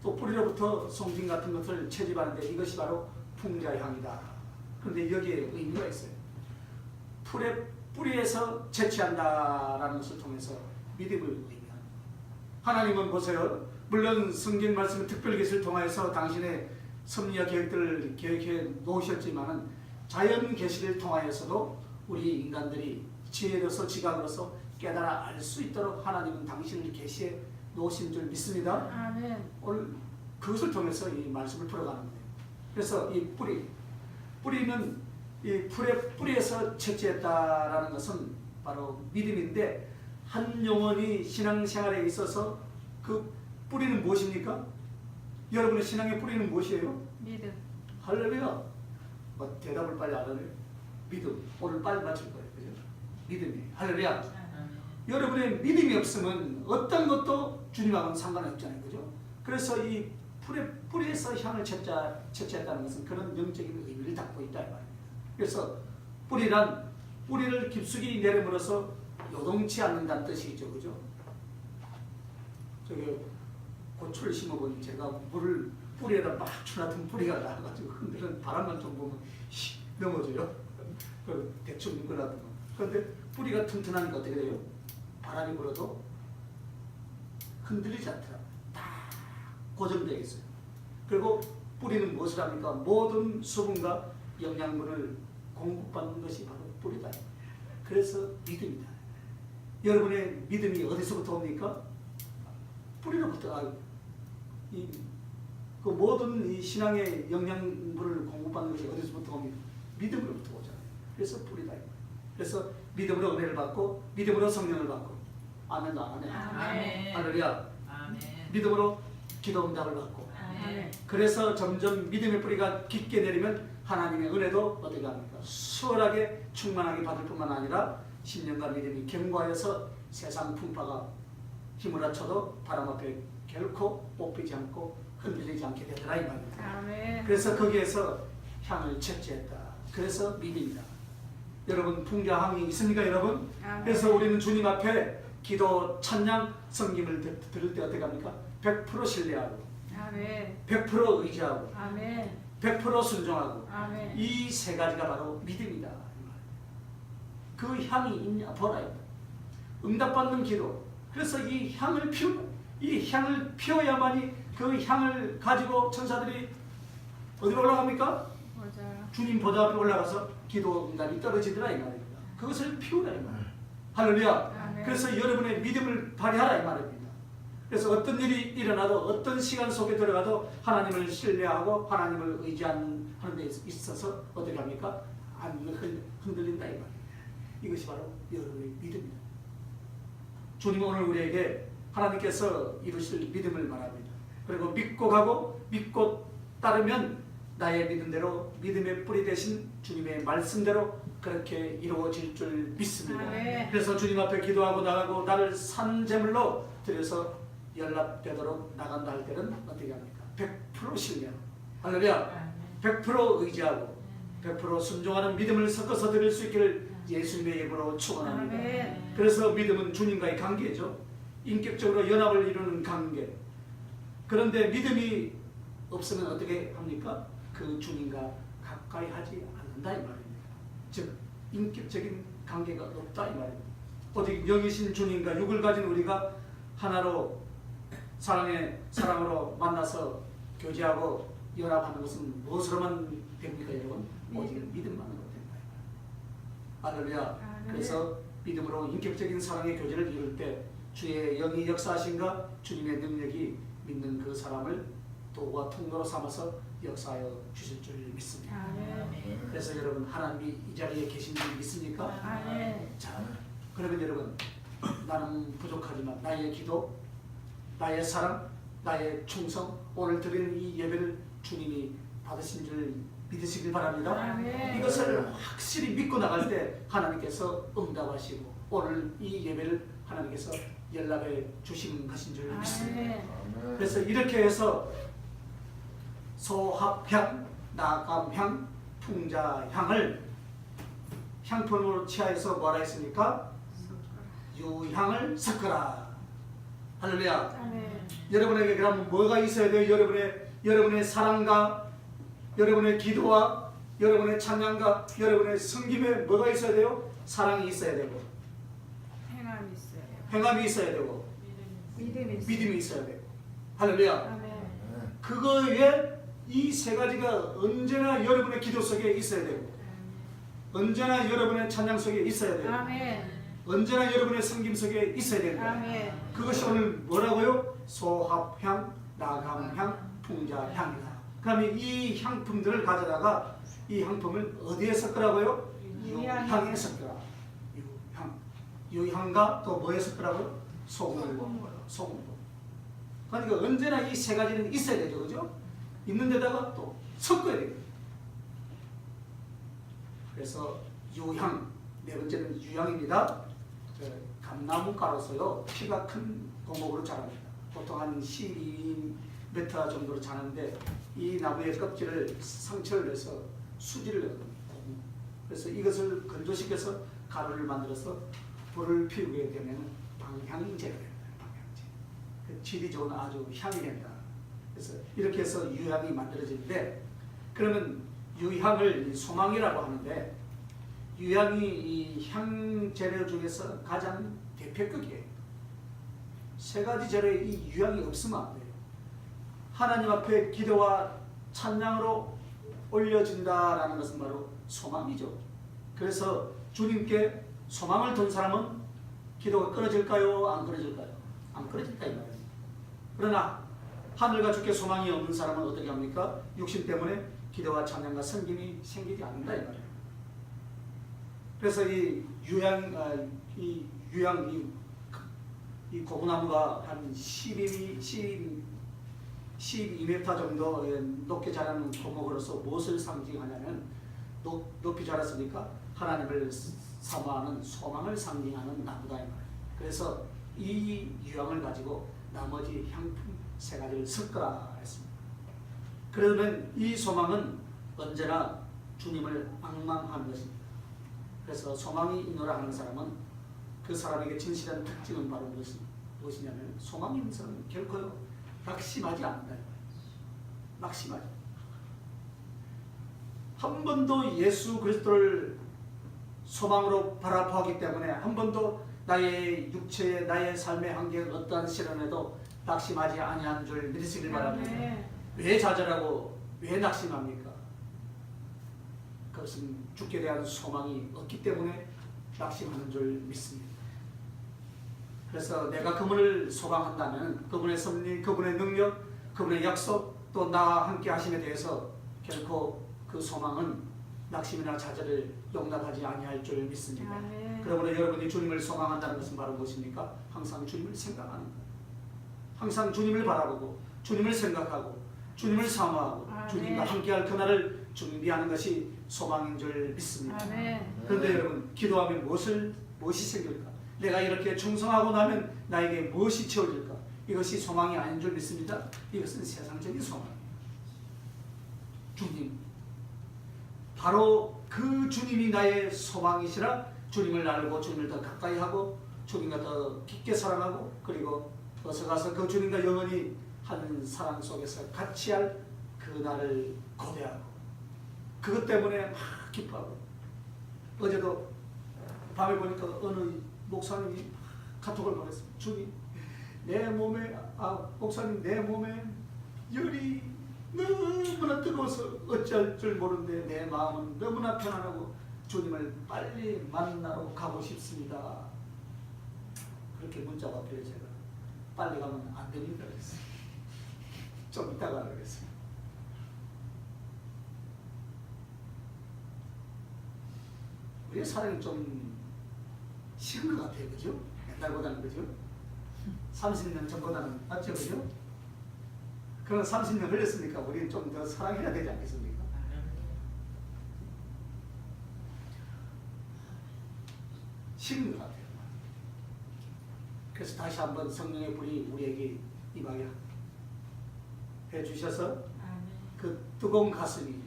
또 뿌리로부터 송진 같은 것을 채집하는데 이것이 바로 풍자향이다. 그런데 여기에 의미가 있어요. 뿌리에서 채취한다라는 것을 통해서 믿음을 의미합니다. 하나님은 보세요. 물론 성경 말씀을 특별 계시를 통해서 당신의 섭리와 계획들을 계획해 놓으셨지만 자연 계시를 통하여서도 우리 인간들이 지혜로서 지각으로서 깨달아 알 수 있도록 하나님은 당신을 계시해 놓으신 줄 믿습니다. 아멘. 오늘 그것을 통해서 이 말씀을 풀어가는 거예요. 그래서 이 뿌리는 이 뿌리에서 채취했다라는 것은 바로 믿음인데, 한 영혼이 신앙생활에 있어서 그 뿌리는 무엇입니까? 여러분의 신앙의 뿌리는 무엇이에요? 믿음. 할렐루야. 대답을 빨리 안 하네요. 믿음. 오늘 빨리 맞출 거예요. 그죠? 믿음이. 할렐루야. 여러분의 믿음이 없으면 어떤 것도 주님하고는 상관이 없잖아요. 그죠? 그래서 이 뿌리에서 향을 채취했다는 것은 그런 영적인 의미를 담고 있다 이 말입니다. 그래서 뿌리를 깊숙이 내림으로써 요동치 않는다는 뜻이죠. 그죠? 저기 고추를 심어보니 제가 물을 뿌리에다 막 주놨던 뿌리가 나와가지고 흔들은 바람만 좀 보면 넘어져요. 대충 묶어놨던 거. 그런데 뿌리가 튼튼하니까 어떻게 돼요? 바람이 불어도 흔들리지 않더라고요. 다 고정되어 있어요. 그리고 뿌리는 무엇을 합니까? 모든 수분과 영양분을 공급받는 것이 바로 뿌리다. 그래서 믿음이다. 여러분의 믿음이 어디서부터 옵니까? 뿌리로부터. 그 모든 이 신앙의 영양분을 공급받는 것이 어디서부터 옵니까? 믿음으로부터 오잖아요. 그래서 뿌리다. 그래서 믿음으로 은혜를 받고 믿음으로 성령을 받고. 아멘. 아멘. 아멘. 할렐루야. 아멘. 믿음으로 기도 응답을 받고. 아멘. 그래서 점점 믿음의 뿌리가 깊게 내리면 하나님의 은혜도 어떻게 합니까? 수월하게 충만하게 받을 뿐만 아니라 10년간 믿음이 견고하여서 세상 풍파가 힘을 합쳐도 바람 앞에 결코 뽑히지 않고 흔들리지 않게 되더라 이 말입니다. 아멘. 그래서 거기에서 향을 채취했다. 그래서 믿음이다. 여러분 풍자항이 있습니까 여러분? 아멘. 그래서 우리는 주님 앞에 기도, 찬양, 성김을 들을 때 어떻게 합니까? 100% 신뢰하고 아멘. 100% 의지하고 아멘. 100% 순종하고 아멘. 이 세 가지가 바로 믿음이다. 그 향이 있냐 보라. 응답받는 기도. 그래서 이 향을 피워야만이 그 향을 가지고 천사들이 어디로 올라갑니까? 보자. 주님 보좌 앞에 올라가서 기도 응답이 떨어지더라 이 말입니다. 그것을 피우라 이 말입니다. 할렐루야. 아멘. 그래서 여러분의 믿음을 발휘하라 이 말입니다. 그래서 어떤 일이 일어나도 어떤 시간 속에 들어가도 하나님을 신뢰하고 하나님을 의지하는 데 있어서 어떻게 합니까? 안 흔들린다 이 말입니다. 이것이 바로 여러분의 믿음입니다. 주님은 오늘 우리에게 하나님께서 이루실 믿음을 말합니다. 그리고 믿고 가고 믿고 따르면 나의 믿음대로 믿음의 뿌리 대신 주님의 말씀대로 그렇게 이루어질 줄 믿습니다. 아멘. 그래서 주님 앞에 기도하고 나가고 나를 산 제물로 드려서 연락되도록 나간다 할 때는 어떻게 합니까? 100% 신뢰하고 할렐루야. 100% 의지하고 100% 순종하는 믿음을 섞어서 드릴 수 있기를 예수님의 이름으로 축원합니다. 아멘. 그래서 믿음은 주님과의 관계죠. 인격적으로 연합을 이루는 관계. 그런데 믿음이 없으면 어떻게 합니까? 그 주님과 가까이 하지 않는다 이 말입니다. 즉 인격적인 관계가 없다 이 말입니다. 오직 영이신 주님과 육을 가진 우리가 하나로 사랑으로 만나서 교제하고 연합하는 것은 무엇으로만 됩니까 여러분? 오직 믿음만으로 된다. 할렐루야. 아멘. 그래서 믿음으로 인격적인 사랑의 교제를 이룰 때 주의 영이 역사하신가 주님의 능력이 믿는 그 사람을 도구와 통로로 삼아서 역사하여 주실 줄 믿습니다. 아멘. 그래서 여러분 하나님이 이 자리에 계신 줄 믿습니까? 아멘. 자, 그러면 여러분 나는 부족하지만 나의 기도, 나의 사랑, 나의 충성, 오늘 드리는 이 예배를 주님이 받으신 줄 믿으시길 바랍니다. 아멘. 이것을 확실히 믿고 나갈 때 하나님께서 응답하시고 오늘 이 예배를 하나님께서 연락해 주시는 것인 줄 믿습니다. 아멘. 그래서 이렇게 해서 소합향, 나감향, 풍자향을 향품으로 취하여서 뭐라 했습니까? 유향을 섞어라. 할렐루야. 아멘. 여러분에게 그럼 뭐가 있어야 돼요? 여러분의 사랑과 여러분의 기도와 여러분의 찬양과 여러분의 섬김에 뭐가 있어야 돼요? 사랑이 있어야 되고 행함이 있어요. 행함이 있어야 되고 믿음이 있어요. 믿음이 있어야 되고 할렐루야. 아멘. 그거에 이 세 가지가 언제나 여러분의 기도 속에 있어야 되고 언제나 여러분의 찬양 속에 있어야 돼요. 아멘. 언제나 여러분의 섬김 속에 있어야 됩니다. 아멘. 그것이 오늘 뭐라고요? 소합향, 나감향, 풍자향이다. 그러면 이 향품들을 가져다가 이 향품을 어디에 섞으라고요? 유향에 섞으라. 유향과 또 뭐에 섞으라고요? 소금으로. 그러니까 언제나 이 세 가지는 있어야 되죠, 그죠? 있는 데다가 또 섞어야 돼요. 그래서 유향, 네 번째는 유향입니다. 감나무 가로서요, 키가 큰 고목으로 자랍니다. 보통 한 12m 정도로 자는데 이 나무의 껍질을 상처를 내서 수지를 내거든요. 그래서 이것을 건조시켜서 가루를 만들어서 불을 피우게 되면 방향제가 됩니다. 방향제. 그 질이 좋은 아주 향이 됩니다. 그래서 이렇게 해서 유향이 만들어지는데, 그러면 유향을 소망이라고 하는데, 유향이 이 향 재료 중에서 가장 대표격이에요. 세 가지 재료에 이 유향이 없으면 안 돼요. 하나님 앞에 기도와 찬양으로 올려진다라는 것은 바로 소망이죠. 그래서 주님께 소망을 둔 사람은 기도가 끊어질까요? 안 끊어질까요? 안 끊어질까 이 말이에요. 그러나 하늘과 주께 소망이 없는 사람은 어떻게 합니까? 육신 때문에 기도와 찬양과 섬김이 생기지 않는다 이 말이에요. 그래서 이 고구나무가 한 12m 정도 높게 자라는 고목으로서 무엇을 상징하냐면, 높이 자랐으니까 하나님을 사모하는 소망을 상징하는 나무다 이 말이에요. 그래서 이 유향을 가지고 나머지 향품 세 가지를 섞으라 했습니다. 그러면 이 소망은 언제나 주님을 앙망하는 것입니다. 그래서 소망이 있노라 하는 사람은 그 사람에게 진실한 특징은 바로 무엇이냐면, 소망이 있는 사람은 결코 낙심하지 않는다. 낙심하지. 한 번도 예수 그리스도를 소망으로 바라보기 때문에 한 번도 나의 육체의 나의 삶의 한계에 어떠한 시련에도 낙심하지 아니한 줄 믿으시길 바랍니다. 왜 좌절하고 왜 낙심합니까? 그것은 죽게 대한 소망이 없기 때문에 낙심하는 줄 믿습니다. 그래서 내가 그분을 소망한다면 그분의 섭리, 그분의 능력, 그분의 약속, 또 나와 함께 하심에 대해서 결코 그 소망은 낙심이나 좌절을 용납하지 아니할 줄 믿습니다. 그러므로 여러분이 주님을 소망한다는 것은 바로 무엇입니까? 항상 주님을 생각하는 거예요. 항상 주님을 바라보고 무엇을 생각하고 주님을 사모하고 주님과 함께할 그날을 준비하는 것이 소망인 줄 믿습니다. 그런데 여러분, 기도하면 무엇이 생길까? 내가 이렇게 충성하고 나면 나에게 무엇이 채워질까? 이것이 소망이 아닌 줄 믿습니다. 이것은 세상적인 소망이에요. 주님, 바로 그 주님이 나의 소망이시라 주님을 알고 주님을 더 가까이 하고 주님과 더 깊게 사랑하고 그리고 어서가서 그 주님과 영원히 하는 사랑 속에서 같이 할 그날을 고대하고 그것 때문에 막 기뻐하고. 어제도 밤에 보니까 어느 목사님이 카톡을 보냈습니다. 주님, 내 몸에 목사님, 내 몸에 열이 너무나 뜨거워서 어찌할 줄 모르는데 내 마음은 너무나 편안하고 주님을 빨리 만나러 가고 싶습니다. 그렇게 문자가 왔길래 제가 빨리 가면 안 됩니다 그랬어요. 좀 이따가 하겠습니다. 우리의 사랑이 좀 식은 것 같아요, 그죠? 옛날보다는, 그죠? 30년 전보다는 맞죠, 그죠? 그럼 30년 흘렸으니까 우리는 좀 더 사랑해야 되지 않겠습니까? 식은 것 같아요. 그래서 다시 한번 성령의 불이 우리에게 임하게 해주셔서 그 뜨거운 가슴이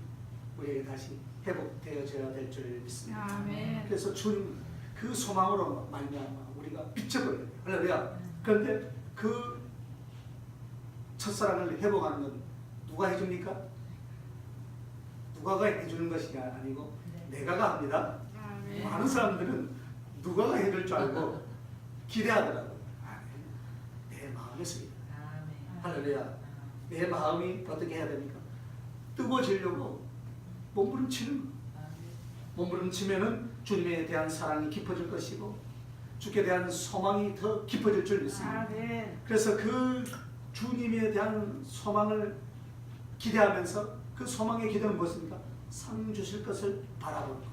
우리에게 다시 회복되어져야 될 줄 믿습니다. 그래서 주님 그 소망으로 말미암아 우리가 미쳐버려요. 할렐루야. 그런데 그 첫사랑을 회복하는 건 누가 해줍니까? 누가가 해주는 것이 아니고 내가가 합니다. 많은 사람들은 누가가 해줄 줄 알고 기대하더라고요. 내 마음에서입니다. 할렐루야. 내 마음이 어떻게 해야 됩니까? 뜨거워지려고 몸부림치는 거. 몸부림치면은 주님에 대한 사랑이 깊어질 것이고 주께 대한 소망이 더 깊어질 줄 믿습니다. 아멘. 그래서 그 주님에 대한 소망을 기대하면서 그 소망의 기대는 무엇입니까? 상 주실 것을 바라보는 거예요.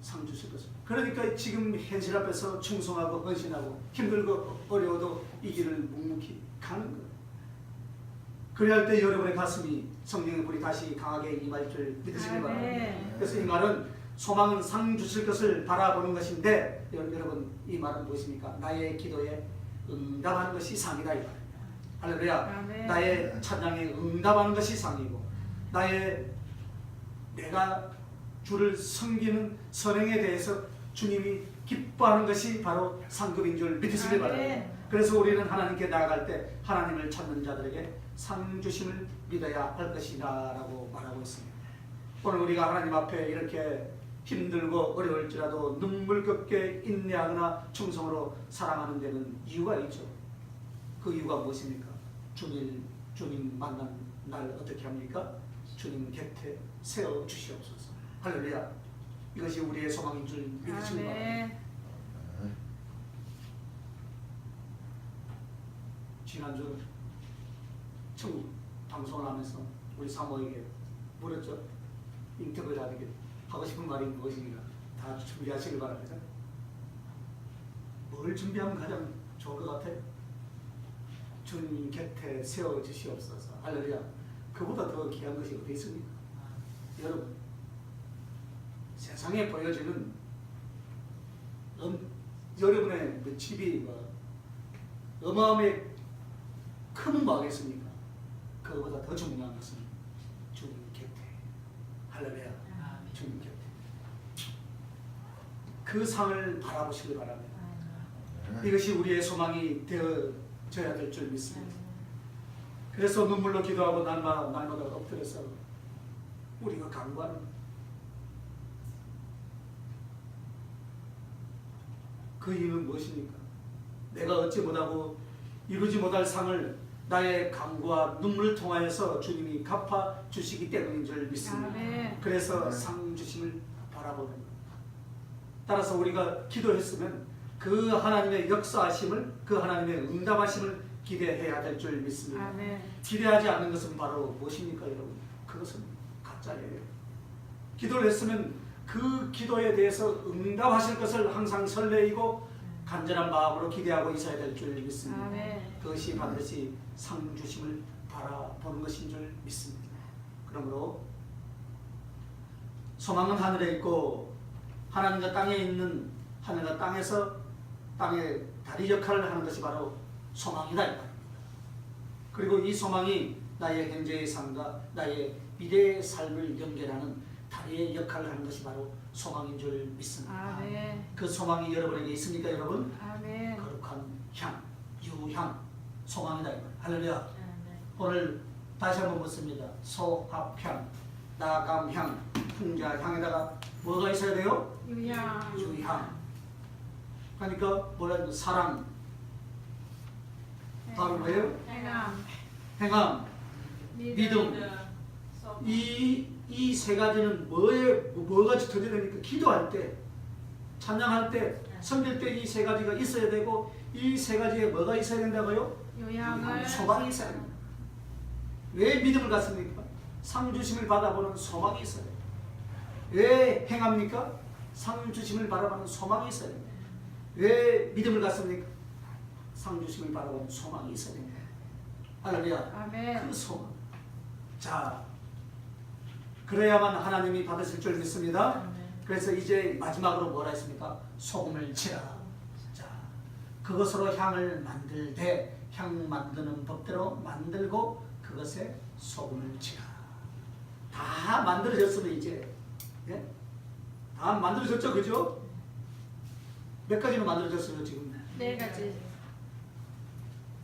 상 주실 것을. 그러니까 지금 현실 앞에서 충성하고 헌신하고 힘들고 어려워도 이 길을 묵묵히 가는 거예요. 그래야 할 때 여러분의 가슴이 성령의 불이 다시 강하게 임할 줄 믿으시기 바랍니다. 그래서 이 말은 소망은 상 주실 것을 바라보는 것인데 여러분 이 말은 무엇입니까? 나의 기도에 응답하는 것이 상이다 이 말입니다. 할렐루야. 아멘. 나의 찬양에 응답하는 것이 상이고 내가 주를 섬기는 선행에 대해서 주님이 기뻐하는 것이 바로 상급인 줄 믿으시길 바랍니다. 그래서 우리는 하나님께 나아갈 때 하나님을 찾는 자들에게 상 주심을 믿어야 할 것이다 라고 말하고 있습니다. 오늘 우리가 하나님 앞에 이렇게 힘들고 어려울지라도 눈물겹게 인내하거나 충성으로 사랑하는 데는 이유가 있죠. 그 이유가 무엇입니까? 주님 만난 날 어떻게 합니까? 주님 곁에 세워주시옵소서. 할렐루야. 이것이 우리의 소망인 줄 믿으시기 바랍니다. 지난주 천국 방송을 하면서 우리 사모에게 물었죠. 인터뷰를 하는 하고 싶은 말이 무엇인가 다 준비하시길 바랍니다. 뭘 준비하면 가장 좋을 것 같아요? 주님 곁에 세워주시옵소서. 할렐루야. 그보다 더 귀한 것이 어디 있습니까? 여러분, 세상에 보여지는 여러분의 그 집이 어마어마하게 큰 뭐겠습니까? 그거보다 더 중요한 것은 주님 곁에. 할렐루야. 주님 곁에. 그 상을 바라보시길 바랍니다. 이것이 우리의 소망이 되어져야 될 줄 믿습니다. 그래서 눈물로 기도하고 날마다 엎드려서 우리가 간구하는 그 이유는 무엇입니까? 내가 얻지 못하고 이루지 못할 상을 나의 간구와 눈물을 통하여서 주님이 갚아 주시기 때문인 줄 믿습니다. 아멘. 그래서 상 주심을 바라보는 것. 따라서 우리가 기도했으면 그 하나님의 역사하심을, 그 하나님의 응답하심을 기대해야 될 줄 믿습니다. 아멘. 기대하지 않는 것은 바로 무엇입니까, 여러분? 그것은 가짜예요. 기도를 했으면 그 기도에 대해서 응답하실 것을 항상 설레이고 간절한 마음으로 기대하고 있어야 될 줄 믿습니다. 아멘. 그것이 반드시 상 주심을 바라보는 것인 줄 믿습니다. 그러므로 소망은 하늘에 있고 하나님과 땅에 있는 하늘과 땅에서 땅의 다리 역할을 하는 것이 바로 소망이다 이 말입니다. 그리고 이 소망이 나의 현재의 삶과 나의 미래의 삶을 연결하는 다리의 역할을 하는 것이 바로 소망인 줄 믿습니다. 아멘. 그 소망이 여러분에게 있습니까, 여러분? 아멘. 거룩한 향, 유향, 소망이다 이 말. 할렐루야. 오늘 다시 한번 묻습니다. 소합향, 나감향, 풍자향에다가 뭐가 있어야 돼요? 유향. 유향. 그러니까 뭐라 해야 사랑, 다음 뭐예요? 행함. 행함, 믿음. 이 세 가지는 뭐가 져야 됩니까? 기도할 때, 찬양할 때, 섬길 때 이 세 가지가 있어야 되고 이 세 가지에 뭐가 있어야 된다고요? 요양을. 소망이 있어야 됩니다. 왜 믿음을 갖습니까? 상 주심을 받아보는 소망이 있어야 됩니다. 왜 행합니까? 상 주심을 바라보는 소망이 있어야 됩니다. 왜 믿음을 갖습니까? 상 주심을 바라보는 소망이 있어야 됩니다. 할렐루야. 아멘. 그 소망. 자, 그래야만 하나님이 받으실 줄 믿습니다. 그래서 이제 마지막으로 뭐라 했습니까? 소금을 치라. 자, 그것으로 향을 만들되 향 만드는 법대로 만들고 그것에 소금을 치라. 다 만들어졌으면 이제, 예? 다 만들어졌죠, 그죠? 몇 가지로 만들어졌어요 지금? 4가지.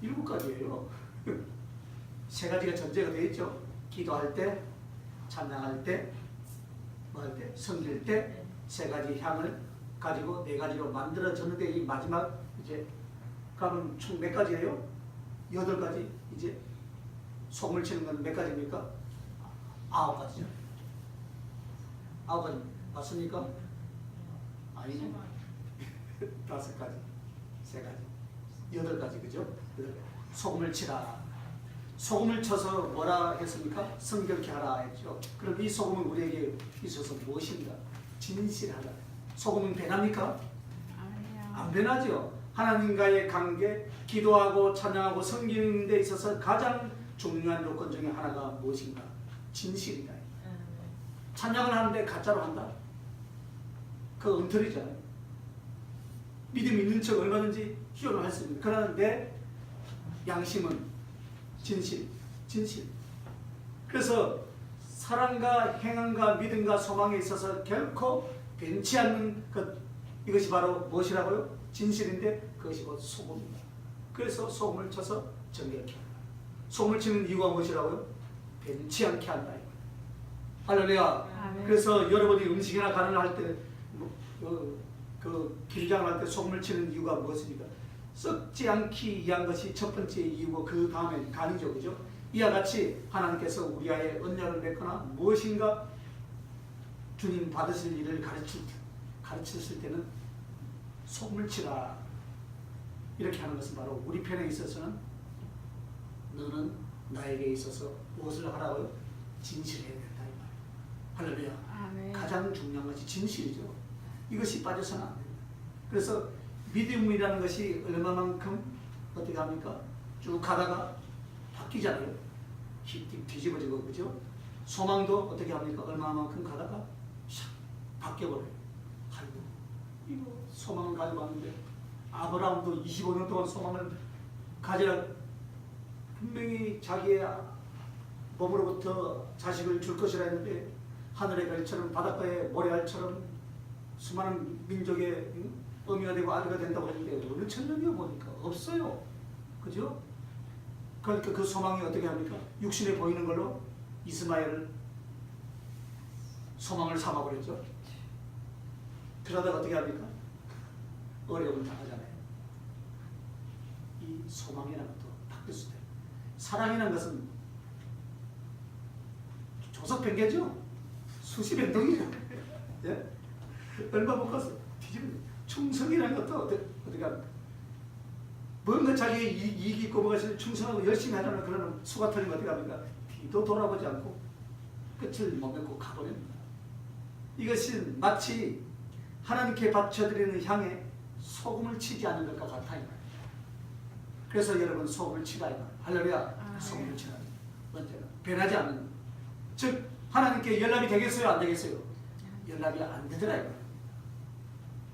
7가지예요. 3가지가 전제가 되어 있죠. 기도할 때, 찬양할 때, 뭐 할 때, 섬길 때 3가지 향을 가지고 4가지로 만들어졌는데 이 마지막 이제 그러면 총 몇 가지예요? 8가지. 이제 소금을 치는 건 몇 가지입니까? 9가지죠. 9가지 맞습니까? 아니네. 다섯 가지, 세 가지, 여덟 가지, 그죠? 여덟 가지. 소금을 치라. 소금을 쳐서 뭐라 했습니까? 성결케 하라 했죠. 그럼 이 소금은 우리에게 있어서 무엇입니까? 진실하다. 소금은 변합니까? 아니요. 안 변하죠. 하나님과의 관계, 기도하고 찬양하고 섬기는 데 있어서 가장 중요한 요건 중에 하나가 무엇인가? 진실이다. 찬양을 하는데 가짜로 한다? 그 엉터리잖아요. 믿음 있는 척 얼마든지 희용을 할 수 있는. 그러나 내 양심은 진실. 그래서 사랑과 행함과 믿음과 소망에 있어서 결코 변치 않는 것, 이것이 바로 무엇이라고요? 진실인데 그것이 곧 소금입니다. 그래서 소금을 쳐서 정결케 한다. 소금을 치는 이유가 무엇이라고요? 변치 않게 한다. 할렐루야. 아멘. 그래서 여러분이 음식이나 간을 할 때, 김장을 할 때 소금을 치는 이유가 무엇입니까? 썩지 않기 위한 것이 첫 번째 이유고 그 다음에 간이죠. 그죠? 이와 같이 하나님께서 우리와의 언약을 맺거나 무엇인가 주님 받으실 일을 가르쳤을 때는 소금을 치라. 이렇게 하는 것은 바로 우리 편에 있어서는 너는 나에게 있어서 무엇을 하라고요? 진실해야 된다. 이 말이에요. 할렐루야. 아멘. 가장 중요한 것이 진실이죠. 이것이 빠져서는 안 됩니다. 그래서 믿음이라는 것이 얼마만큼 어떻게 합니까? 쭉 가다가 바뀌잖아요. 뒤집어지고, 그죠? 소망도 어떻게 합니까? 얼마만큼 가다가 샥 바뀌어버려요. 아이고, 이거 소망을 가지고 왔는데 아브라함도 25년 동안 소망을 가지라, 분명히 자기의 몸으로부터 자식을 줄 것이라 했는데 하늘의 별처럼 바닷가의 모래알처럼 수많은 민족의 어미가 되고 아비가 된다고 했는데 어느 천년이요 보니까 없어요. 그죠? 그러니까 그 소망이 어떻게 합니까? 육신에 보이는 걸로 이스마엘을 소망을 삼아버렸죠. 그러다가 어떻게 합니까? 어려움을 당하잖아요. 이 소망이라는 것도 바뀔 수도 있어요. 사랑이라는 것은 조석 변개죠. 수시 변동이죠. 예? 얼마 못 가서 뒤집어요. 충성이라는 것도 어떻게 합니까? 뭔가 자기의 이익이 있고 뭐가 있으면 충성하고 열심히 하려는 그런 수가 털리면 어떻게 합니까? 뒤도 돌아보지 않고 끝을 못 맺고 가버립니다. 이것은 마치 하나님께 바쳐드리는 향에 소금을 치지 않는 것과 같아. 그래서 여러분 소금을 치라. 할렐루야. 소금을 치라. 언제나 변하지 않는. 즉 하나님께 연락이 되겠어요? 안 되겠어요? 연락이 안 되더라.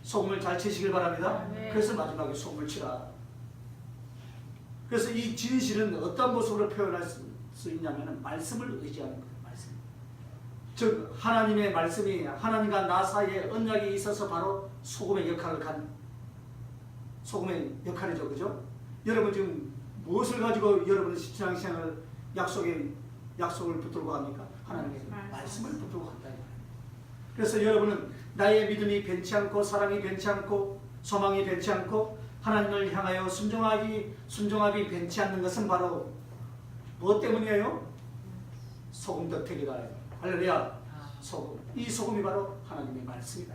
소금을 잘 치시길 바랍니다. 그래서 마지막에 소금을 치라. 그래서 이 진실은 어떤 모습으로 표현할 수 있냐면 말씀을 의지하는 거예요. 말씀. 즉 하나님의 말씀이 하나님과 나 사이에 언약이 있어서 바로 소금의 역할을 간 소금의 역할이죠. 그죠? 여러분 지금 무엇을 가지고 여러분의 신앙생활을 약속을 붙들고 합니까? 하나님의 말씀을 붙들고 한다. 그래서 여러분은 나의 믿음이 변치 않고 사랑이 변치 않고 소망이 변치 않고 하나님을 향하여 순종하기 변치 않는 것은 바로 무엇 때문이에요? 소금 덕택이다. 할렐루야. 소금. 이 소금이 바로 하나님의 말씀이다.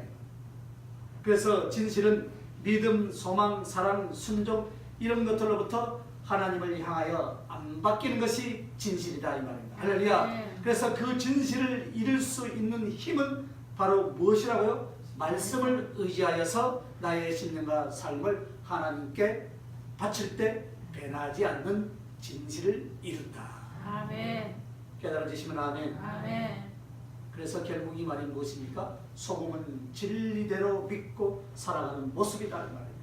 그래서 진실은 믿음, 소망, 사랑, 순종 이런 것들로부터 하나님을 향하여 안 바뀌는 것이 진실이다 이 말입니다. 할렐루야. 그래서 그 진실을 이룰 수 있는 힘은 바로 무엇이라고요? 말씀을 의지하여서 나의 신념과 삶을 하나님께 바칠 때 변하지 않는 진실을 이룬다. 아멘. 깨달아지시면 아멘. 아멘. 그래서 결국 이 말이 무엇입니까? 소금은 진리대로 믿고 살아가는 모습이다 이 말입니다.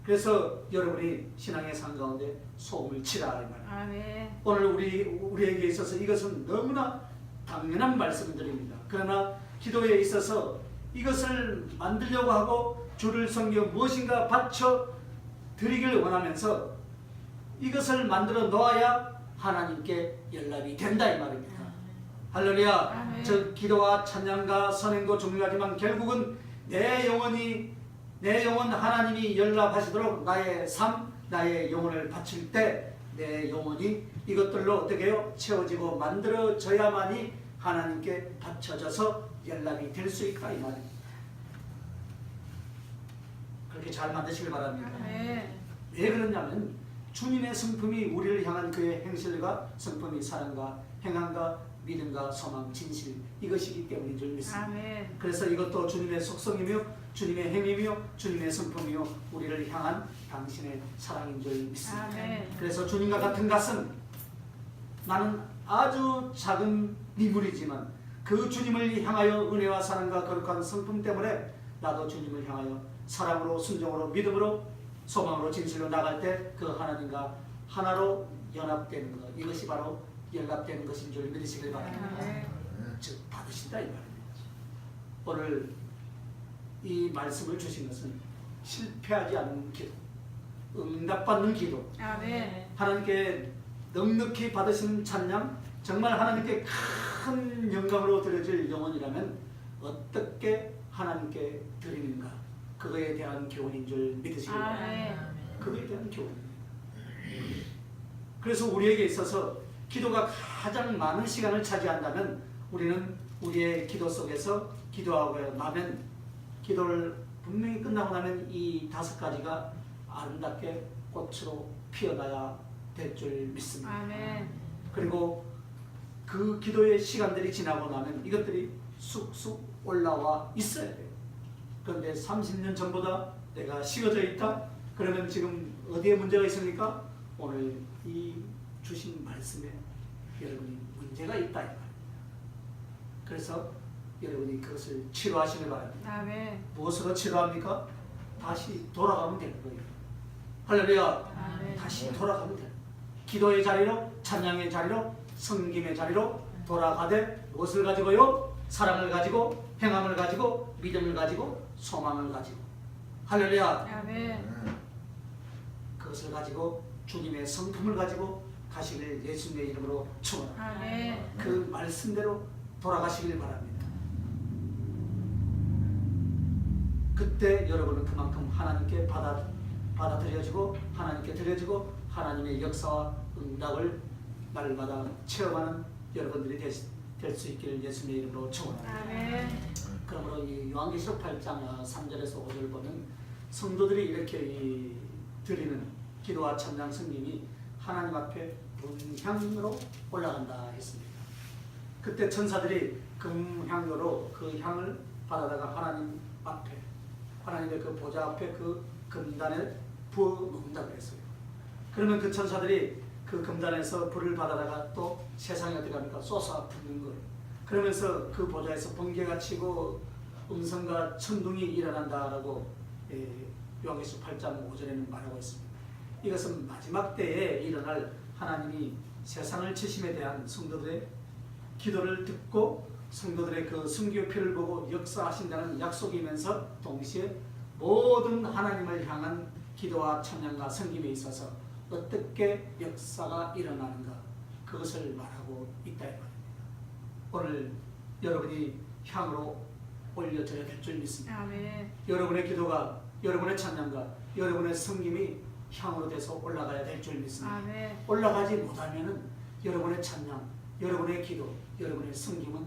그래서 여러분이 신앙의 삶 가운데 소금을 치라 이 말입니다. 아멘. 오늘 우리에게 있어서 이것은 너무나 당연한 말씀들입니다. 그러나 기도에 있어서 이것을 만들려고 하고 주를 섬겨 무엇인가 바쳐 드리기를 원하면서 이것을 만들어 놓아야 하나님께 연락이 된다 이 말입니다. 할렐루야. 저 기도와 찬양과 선행도 중요하지만 결국은 내 영혼 하나님이 연락하시도록 나의 삶, 나의 영혼을 바칠 때 내 영혼이 이것들로 어떻게 해요? 채워지고 만들어져야만이 하나님께 바쳐져서 연락이 될 수 있다 이 말입니다. 그렇게 잘 만드시길 바랍니다. 아멘. 왜 그러냐면 주님의 성품이 우리를 향한 그의 행실과 성품이 사랑과 행함과 믿음과 소망, 진실 이것이기 때문인 줄 믿습니다. 아멘. 그래서 이것도 주님의 속성이며 주님의 행위며 주님의 성품이며 우리를 향한 당신의 사랑인 줄 믿습니다. 아멘. 그래서 주님과 같은 것은 나는 아주 작은 미물이지만 그 주님을 향하여 은혜와 사랑과 거룩한 성품 때문에 나도 주님을 향하여 사랑으로 순종으로 믿음으로 소망으로 진실로 나갈 때 그 하나님과 하나로 연합되는 것 이것이 바로 연합되는 것인 줄 믿으시길 바랍니다. 아멘. 즉 받으신다 이 말입니다. 오늘 이 말씀을 주신 것은 실패하지 않는 기도, 응답받는 기도, 아멘. 하나님께 넉넉히 받으신 찬양, 정말 하나님께 큰 영광으로 드려질 영혼이라면 어떻게 하나님께 드리는가 그거에 대한 교훈인 줄 믿으시길 바랍니다. 아멘. 그거에 대한 교훈입니다. 그래서 우리에게 있어서 기도가 가장 많은 시간을 차지한다면 우리는 우리의 기도 속에서 기도하고 나면 기도를 분명히 끝나고 나면 이 5가지가 아름답게 꽃으로 피어나야 될 줄 믿습니다. 아멘. 그리고 그 기도의 시간들이 지나고 나면 이것들이 쑥쑥 올라와 있어야 돼요. 그런데 30년 전보다 내가 식어져 있다? 그러면 지금 어디에 문제가 있습니까? 오늘 이 주신 말씀에 여러분이 문제가 있다 이 말입니다. 그래서 여러분이 그것을 치료하시길 바랍니다. 아멘. 무엇으로 치료합니까? 다시 돌아가면 되는 거예요. 할렐루야. 아멘. 다시 돌아가면 돼요. 기도의 자리로, 찬양의 자리로, 섬김의 자리로 돌아가되 무엇을 가지고요? 사랑을 가지고, 행함을 가지고, 믿음을 가지고, 소망을 가지고. 할렐루야. 아멘. 그것을 가지고 주님의 성품을 가지고 가시길 예수님의 이름으로 축원합니다. 아멘. 그 말씀대로 돌아가시길 바랍니다. 그때 여러분은 그만큼 하나님께 받아들여지고 하나님께 드려지고 하나님의 역사와 응답을 날마다 체험하는 여러분들이 될 수 있기를 예수님의 이름으로 축원합니다. 아멘. 그러므로 이 요한계시록 8장 3절에서 5절 보면 성도들이 이렇게 드리는 기도와 찬양 성김이 하나님 앞에 분향으로 올라간다 했습니다. 그때 천사들이 금향으로 그 향을 받아다가 하나님 앞에 하나님의 그 보좌 앞에 그 금단에 부어 놓는다 그랬어요. 그러면 그 천사들이 그 금단에서 불을 받아다가 또 세상에 어떻게 합니까? 쏟아 붓는 거예요. 그러면서 그 보좌에서 번개가 치고 음성과 천둥이 일어난다라고 요한계시록 8장 5절에는 말하고 있습니다. 이것은 마지막 때에 일어날 하나님이 세상을 치심에 대한 성도들의 기도를 듣고 성도들의 그 순교표를 보고 역사하신다는 약속이면서 동시에 모든 하나님을 향한 기도와 찬양과 섬김에 있어서 어떻게 역사가 일어나는가 그것을 말하고 있다 이 말입니다. 오늘 여러분이 향으로 올려져야 될 줄 믿습니다. 아멘. 여러분의 기도가 여러분의 찬양과 여러분의 섬김이 향으로 돼서 올라가야 될 줄 믿습니다. 아멘. 올라가지 못하면은 여러분의 찬양, 여러분의 기도, 여러분의 섬김은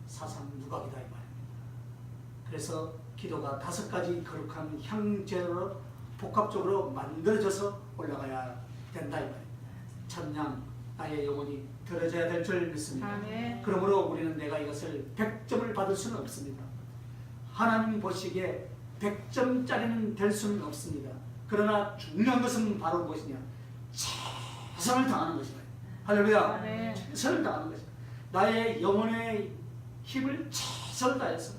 사상 누각이다 이 말입니다. 그래서 기도가 5가지 거룩한 향재로 복합적으로 만들어져서 올라가야 된다 이 말입니다. 찬양, 나의 영혼이 들어져야 될 줄 믿습니다. 아멘. 그러므로 우리는 내가 이것을 100점을 받을 수는 없습니다. 하나님 보시기에 100점짜리는 될 수는 없습니다. 그러나 중요한 것은 바로 무엇이냐? 최선을 다하는 것이다. 할렐루야. 아멘. 최선을 다하는 것이다. 나의 영혼의 힘을 최선을 다해서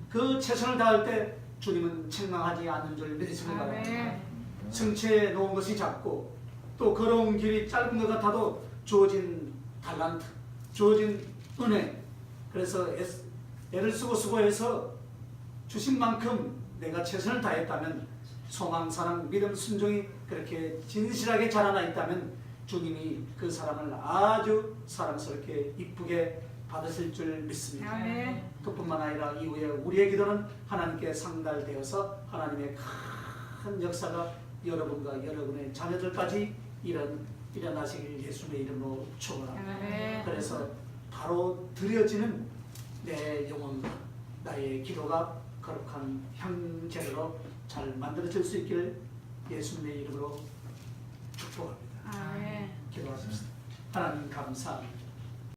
그 최선을 다할 때 주님은 책망하지 않는 줄 믿으시길 바랍니다. 아멘. 성취해 놓은 것이 작고 또 걸어온 길이 짧은 것 같아도 주어진 달란트, 주어진 은혜, 그래서 애를 쓰고 수고해서 주신 만큼 내가 최선을 다했다면 소망, 사랑, 믿음, 순종이 그렇게 진실하게 자라나 있다면 주님이 그 사람을 아주 사랑스럽게 이쁘게 받으실 줄 믿습니다. 아멘. 그뿐만 아니라 이후에 우리의 기도는 하나님께 상달되어서 하나님의 큰 역사가 여러분과 여러분의 자녀들까지 일어나시길 예수님의 이름으로 축원합니다. 아멘. 그래서 바로 드려지는 내 영혼과 나의 기도가 거룩한 향재로 잘 만들어질 수 있기를 예수님의 이름으로 축복합니다. 아멘. 기도하십시다. 하나님 감사합니다.